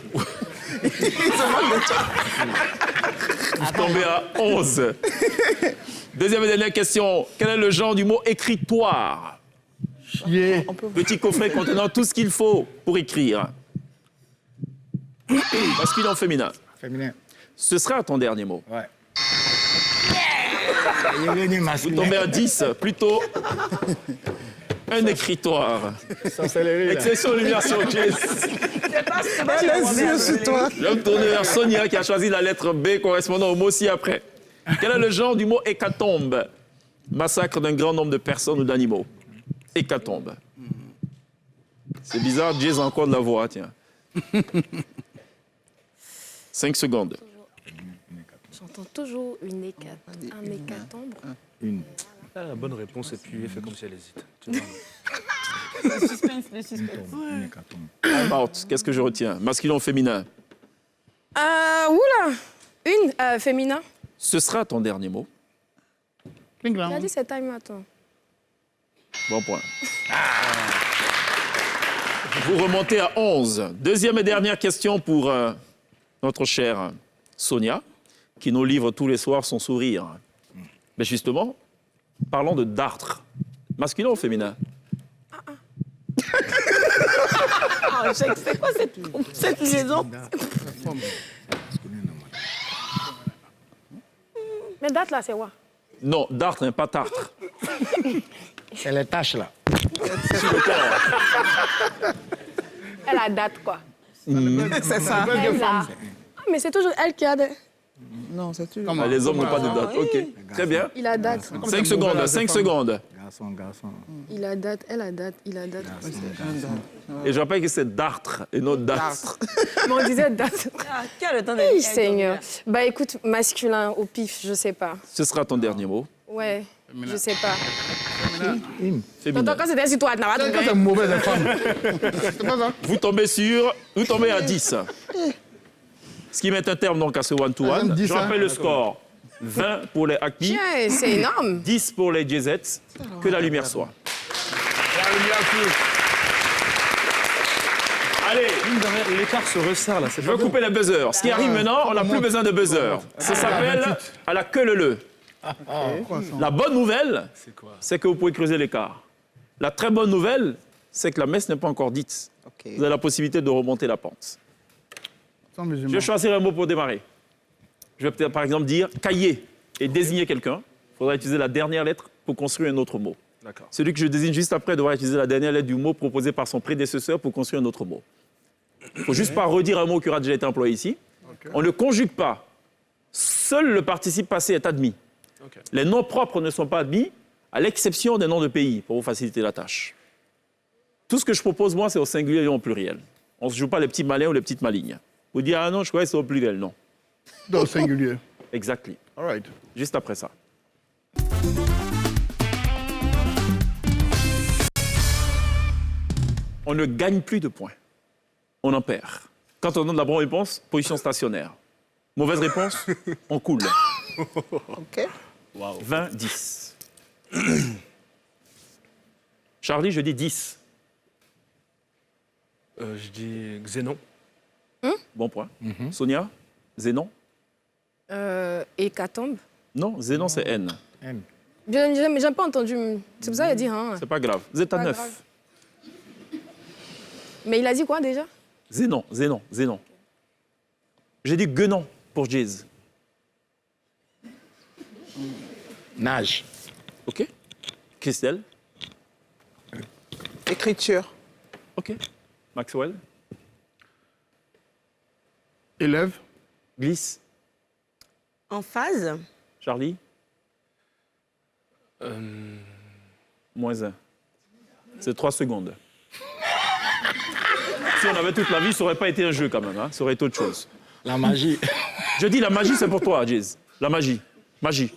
Vous tombez à 11. Deuxième et dernière question. Quel est le genre du mot écritoire? Chier. Petit coffret contenant tout ce qu'il faut pour écrire. Masculin ou féminin? Féminin. Ce sera ton dernier mot. Ouais. Il est venu Vous masculin. tombez à 10. Plutôt un écritoire. Sans céleri, là. Exception lumière sur Jez. Les yeux sur toi. Je vais me tourner vers Sonia qui a choisi la lettre B correspondant au mot ci-après. Quel est le genre du mot hécatombe? Massacre d'un grand nombre de personnes ou d'animaux. Hécatombe. C'est bizarre, Jez a encore de la voix, tiens. 5 secondes. J'entends toujours un hécatombe. Une. La bonne réponse et puis elle fait comme si elle hésite. Le suspense, le suspense. Une hécatombe. I'm out. Qu'est-ce que je retiens? Masculin ou féminin? Oula! Une, féminin. Ce sera ton dernier mot. Il a dit c'est time, attends. Bon point. Vous remontez à 11. Deuxième et dernière question pour notre chère Sonia, qui nous livre tous les soirs son sourire. Mais justement, parlons de dartre. Masculin ou féminin? C'est quoi cette liaison? Mais date là, c'est quoi? Non, dartre, hein, pas tartre. C'est les tâches, là. Elle a date, quoi. C'est ça. Elle a... Ah, mais c'est toujours elle qui a... Non, c'est tout. Ah, les hommes n'ont pas de date. OK. Très bien. Il a date. 5 secondes, 5 secondes. Garçon. Il a date, elle a date, il a date. Et je rappelle que c'est dartre et non dartre. Mais on disait date. Qui a le temps de... Oui, Seigneur. Bah écoute, masculin au pif, je sais pas. Ce sera ton dernier mot. Ouais, je sais pas. Tonton, quand c'était sur toi, tu n'as pas Quand trouvé. c'est mauvais, les femmes. C'est pas ça? Vous tombez à 10. Ce qui met un terme donc à ce one-to-one. Ah, 10, Je rappelle le score. 20 pour les Acme, Tiens, c'est énorme. 10 pour les JZ. Que la lumière soit. La lumière fut. Allez, L'écart se resserre là. je vais couper le buzzer. Ce qui arrive maintenant, on n'a plus besoin de buzzer. Ça s'appelle à la queue leu. La bonne nouvelle, c'est que vous pouvez creuser l'écart. La très bonne nouvelle, c'est que la messe n'est pas encore dite. Vous avez la possibilité de remonter la pente. Sans Je musulman. vais choisir un mot pour démarrer. Je vais peut-être par exemple dire cahier et désigner quelqu'un. Il faudra utiliser la dernière lettre pour construire un autre mot. D'accord. Celui que je désigne juste après devra utiliser la dernière lettre du mot proposé par son prédécesseur pour construire un autre mot. Il ne faut juste pas redire un mot qui aura déjà été employé ici. On ne conjugue pas. Seul le participe passé est admis. Les noms propres ne sont pas admis, à l'exception des noms de pays, pour vous faciliter la tâche. Tout ce que je propose, moi, c'est au singulier et au pluriel. On ne se joue pas les petits malins ou les petites malignes. Vous dites, ah non, je croyais que c'est au pluriel. Non. Au singulier. Exactly. All right. Juste après ça. On ne gagne plus de points. On en perd. Quand on donne la bonne réponse, position stationnaire. Mauvaise réponse, on coule. OK. 20-10. Charlie, je dis 10. Je dis Xénon. Bon point. Sonia, Zénon? Hécatombe. Non, Zénon, c'est N. J'ai pas entendu. C'est pour ça qu'il a dit hein. C'est pas grave. Vous êtes à Pas 9. grave. Mais il a dit quoi déjà? Zénon. J'ai dit Guenon pour Jazz. Nage. OK. Christelle. Écriture. OK. Maxwell. Élève. Glisse. En phase. Charlie. -1. C'est 3 secondes. Si on avait toute la vie, ça n'aurait pas été un jeu quand même. Hein? Ça aurait été autre chose. La magie. Je dis la magie, c'est pour toi, Jazz. La magie. Magie.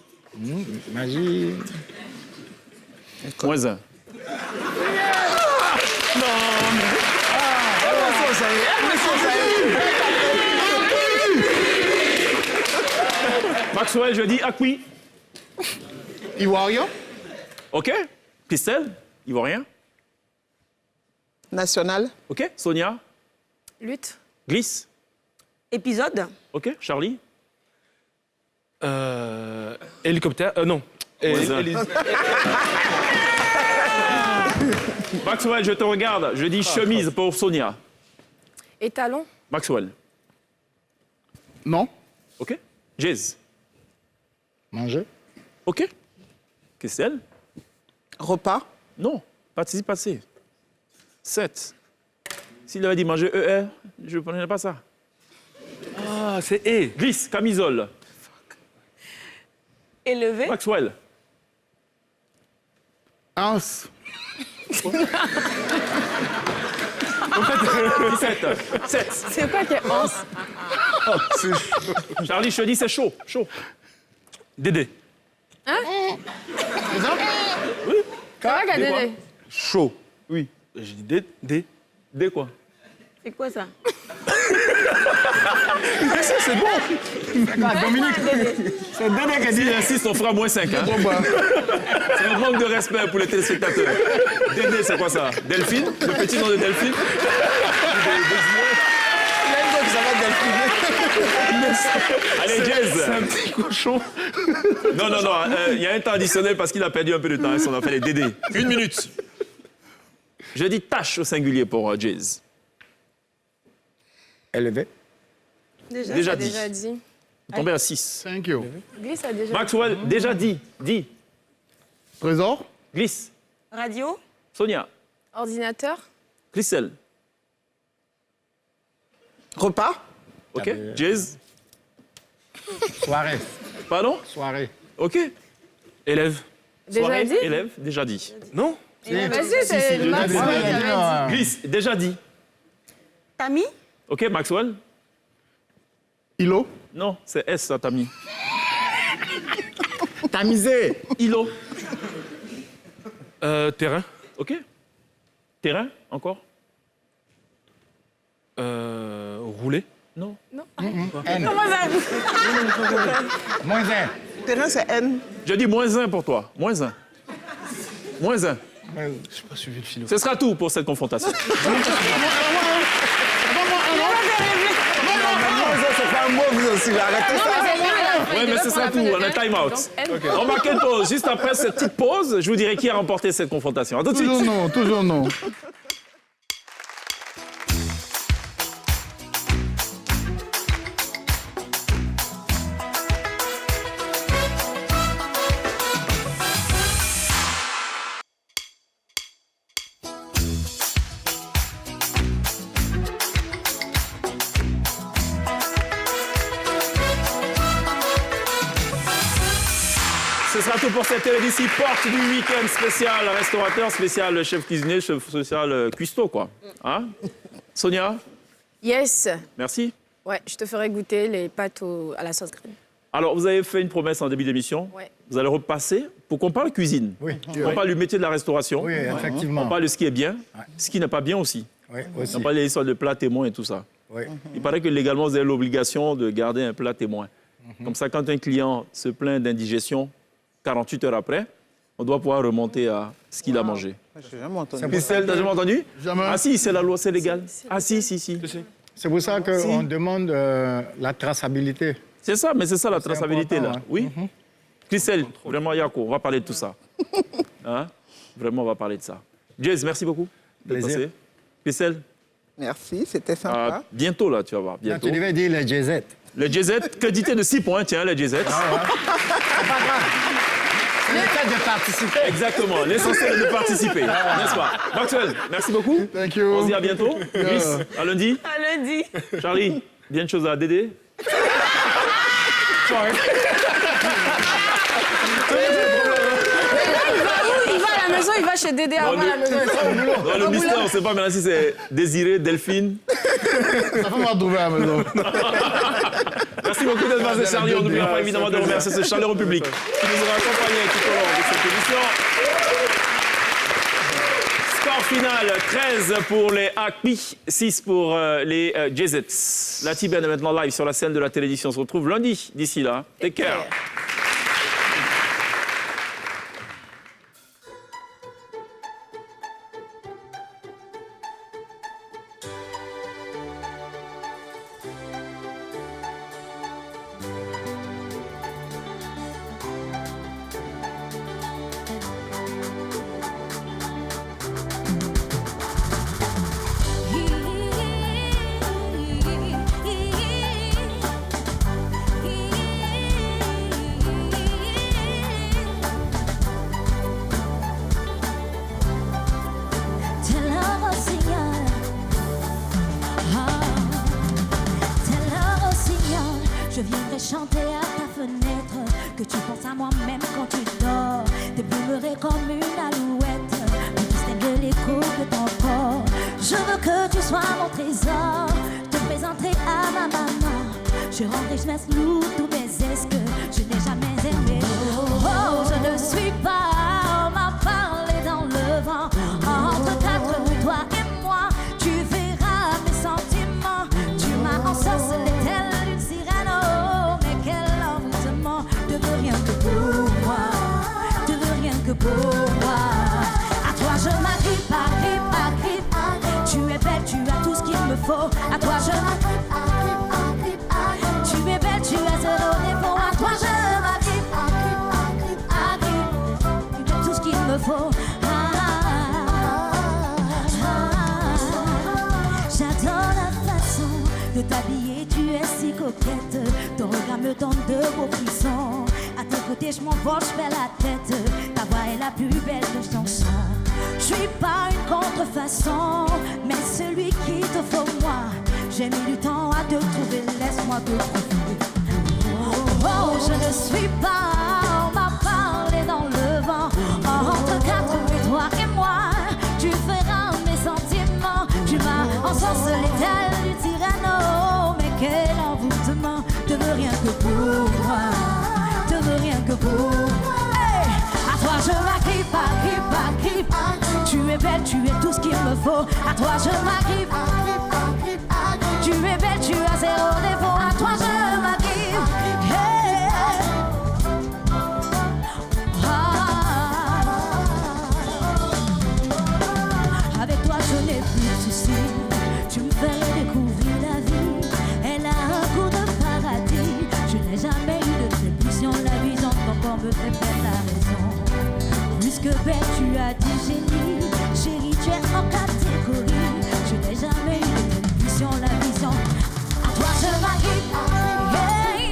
Magie. -1. Maxwell, je dis Acqui. Ivoirien. OK. Christelle, Ivoirien. National. OK. Sonia, Lutte. Glisse. Épisode. OK. Charlie. Hélicoptère. Non. Maxwell, je te regarde. Je dis chemise pour Sonia. Étalon. Maxwell. Non. OK. Jazz. Manger. OK. Christelle. Repas. Non. Participe passé. 7. S'il avait dit manger ER, je ne prenais pas ça. Ah, c'est E. Glisse, camisole. Élevé. Maxwell. Ans. 17. 7. C'est quoi qui est os? Charlie, je te dis, c'est chaud. Chaud. Dédé. C'est quoi qui a donné? Chaud. Oui. J'ai dit D. D quoi? C'est quoi ça? C'est bon. Dominique. C'est Dédé qui a dit. S'il insiste, on fera -5. Hein? C'est un manque de respect pour les téléspectateurs. Dédé, c'est quoi ça? Delphine? Le petit nom de Delphine? Allez, Jazz. C'est un petit cochon. Non. Il y a un temps additionnel parce qu'il a perdu un peu de temps. On a fait les Dédé. 1 minute. Je dis tâche au singulier pour Jazz. Élevé. Déjà dit. Déjà dit. Vous tombez à 6. Thank you. Glisse a déjà Maxwell, déjà dit. Dit. Trésor. Glisse. Radio. Sonia. Ordinateur. Christelle. Repas. OK. Jazz. Soirée. Pardon? Soirée. OK. Élève. Déjà Soirée, dit? élève, déjà dit. Non. Vas-y, c'est le Max qui avait dit. Glisse, déjà dit. Tami. OK, Maxwell? Îlot. Non, c'est S, ça, t'as mis. Tamisé. Îlot. Terrain. Ok. Terrain, encore? Rouler. Non. N. Comment ça? Moins 1. Terrain, c'est N. Je dis -1 pour toi. -1. -1. Je n'ai pas suivi le philo. Ce sera tout pour cette confrontation. C'est pas un mot, vous aussi, arrêtez ça. Oui, mais ce sera tout. On a time out. On marque une pause. Juste après cette petite pause, je vous dirai qui a remporté cette confrontation. À tout de suite. Toujours non, toujours non. Ce sera tout pour cette télévision porte du week-end spécial restaurateur, spécial chef cuisinier, spécial cuistot, quoi. Hein? Sonia, Yes. merci. Ouais, je te ferai goûter les pâtes à la sauce graine. Alors, vous avez fait une promesse en début d'émission. Ouais. Vous allez repasser pour qu'on parle cuisine. Oui. On parle du métier de la restauration. Oui, effectivement. On parle de ce qui est bien, ce qui n'est pas bien aussi. Oui, aussi. On parle des histoires de plats témoins et tout ça. Oui. Il paraît que légalement, vous avez l'obligation de garder un plat témoin. Comme ça, quand un client se plaint d'indigestion, 48 heures après, on doit pouvoir remonter à ce qu'il a mangé. J'ai jamais entendu. Christelle, t'as jamais entendu? Jamais. Ah si, c'est la loi, c'est légal. Ah si. C'est pour ça qu'on demande la traçabilité. C'est ça, mais c'est ça la traçabilité, là. important, hein. Oui. Christelle, vraiment, Yako, on va parler de tout ça. Hein? Vraiment, on va parler de ça. Jez, merci beaucoup d'être Plaisir. passé. Christelle, Merci, c'était sympa. bientôt, là, tu vas voir. Non, Bientôt. tu devais dire les jazz. Le JZ, crédité de 6 points, tiens, le JZ. C'est pas grave. C'est le fait de participer. Exactement, l'essentiel est de participer, n'est-ce pas? Maxwell, merci beaucoup. Thank you. On se dit à bientôt. Luis, à lundi. À lundi. Charlie, bien de choses à Dédé. Il va à la maison, il va chez Dédé avant à la maison. Non, le mystère, on ne sait pas maintenant si c'est Désiré, Delphine. Ça va me trouver à la maison. Merci beaucoup d'être passé, Charlie. On n'oubliera pas évidemment de remercier ce chaleureux public qui nous aura accompagnés tout au long de cette émission. Score final, 13 pour les Acme, 6 pour les JZ. La Tiberne est maintenant live sur la scène de la télévision. On se retrouve lundi. D'ici là, take care. Je viendrai chanter à ta fenêtre que tu penses à moi même quand tu dors. T'es plumeré comme une alouette, me distingue l'écho de ton corps. Je veux que tu sois mon trésor, te présenter à ma maman. Je rentre et je laisse nous tous mes ex que je n'ai jamais aimé. Oh, je ne suis pas, on m'a parlé dans le vent. Entre quatre, toi et moi, tu verras mes sentiments. Tu m'as ensorcelé telle une sirène. Oh, mais quel envoûtement, de veux rien que pour moi, de veux rien que pour moi. À toi je m'agrippe, agrippe, agrippe. Tu es belle, tu as tout ce qu'il me faut. À toi je m'agrippe, agrippe, agrippe, agrippe. Tu es belle, tu as zéro défaut. À toi je m'agrippe, agrippe, agrippe, agrippe. Tu as tout ce qu'il me faut. J'adore la façon de t'habiller, tu es si coquette. Ton regard me donne de beaux frissons. À tes côtés, je m'envole, je fais la tête. Ta voix est la plus belle de chansons. Je suis pas une contrefaçon, mais celui qui te faut moi. J'ai mis du temps à te trouver, laisse-moi te trouver. Oh, je ne suis pas, on m'a parlé dans le vent. Entre quatre, toi et moi, tu feras mes sentiments. Tu m'as ensorcelé telle une sirène. Oh, mais quel envoûtement, te veux rien que pour moi, te veux rien que pour moi. Hey, à toi je m'agrippe, agrippe, agrippe. faut. À toi je m'agrippe. Tu es belle, tu as zéro défaut. À toi je m'agrippe. Hey. Avec toi je n'ai plus de soucis. Tu me fais découvrir la vie. Elle a un goût de paradis. Je n'ai jamais eu de pulsion. La vision de ton corps me fait perdre la raison. Plus que belle, tu as du génie. Chérie, tu es en catégorie. Je n'ai jamais eu de pulsion. La vision. À toi je m'agrippe. Hey.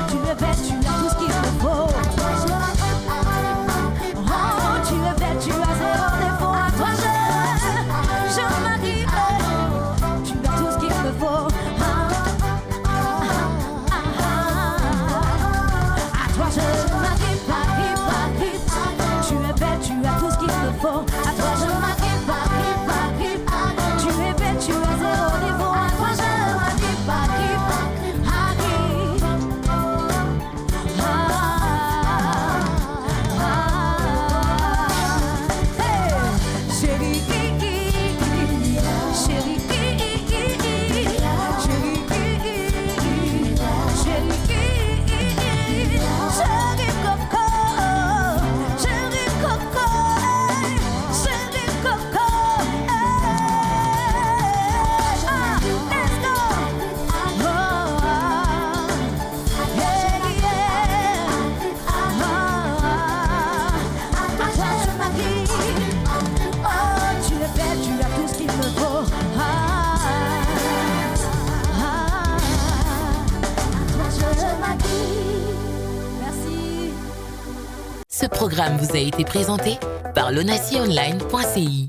Tu es belle, tu as tout ce qu'il me faut. Oh, tu es belle, tu as zéro défaut. À toi je m'agrippe. Tu as tout ce qu'il me faut. À toi je m'agrippe, m'agrippe, m'agrippe. Tu es belle, tu as tout ce qu'il me faut. À toi je m'agrippe, m'agrippe, m'agrippe. Tu es belle, tu as zéro défaut. À toi je m'agrippe, m'agrippe, m'agrippe. Hey, chérie, chérie, chérie coco, chérie coco, chérie coco. Let's go. Yeah, yeah. À toi je m'agrippe. Oh, tu es belle, tu as tout ce qu'il me faut. À toi je m'agrippe. Merci. Ce programme vous a été présenté par lonacionline.ci.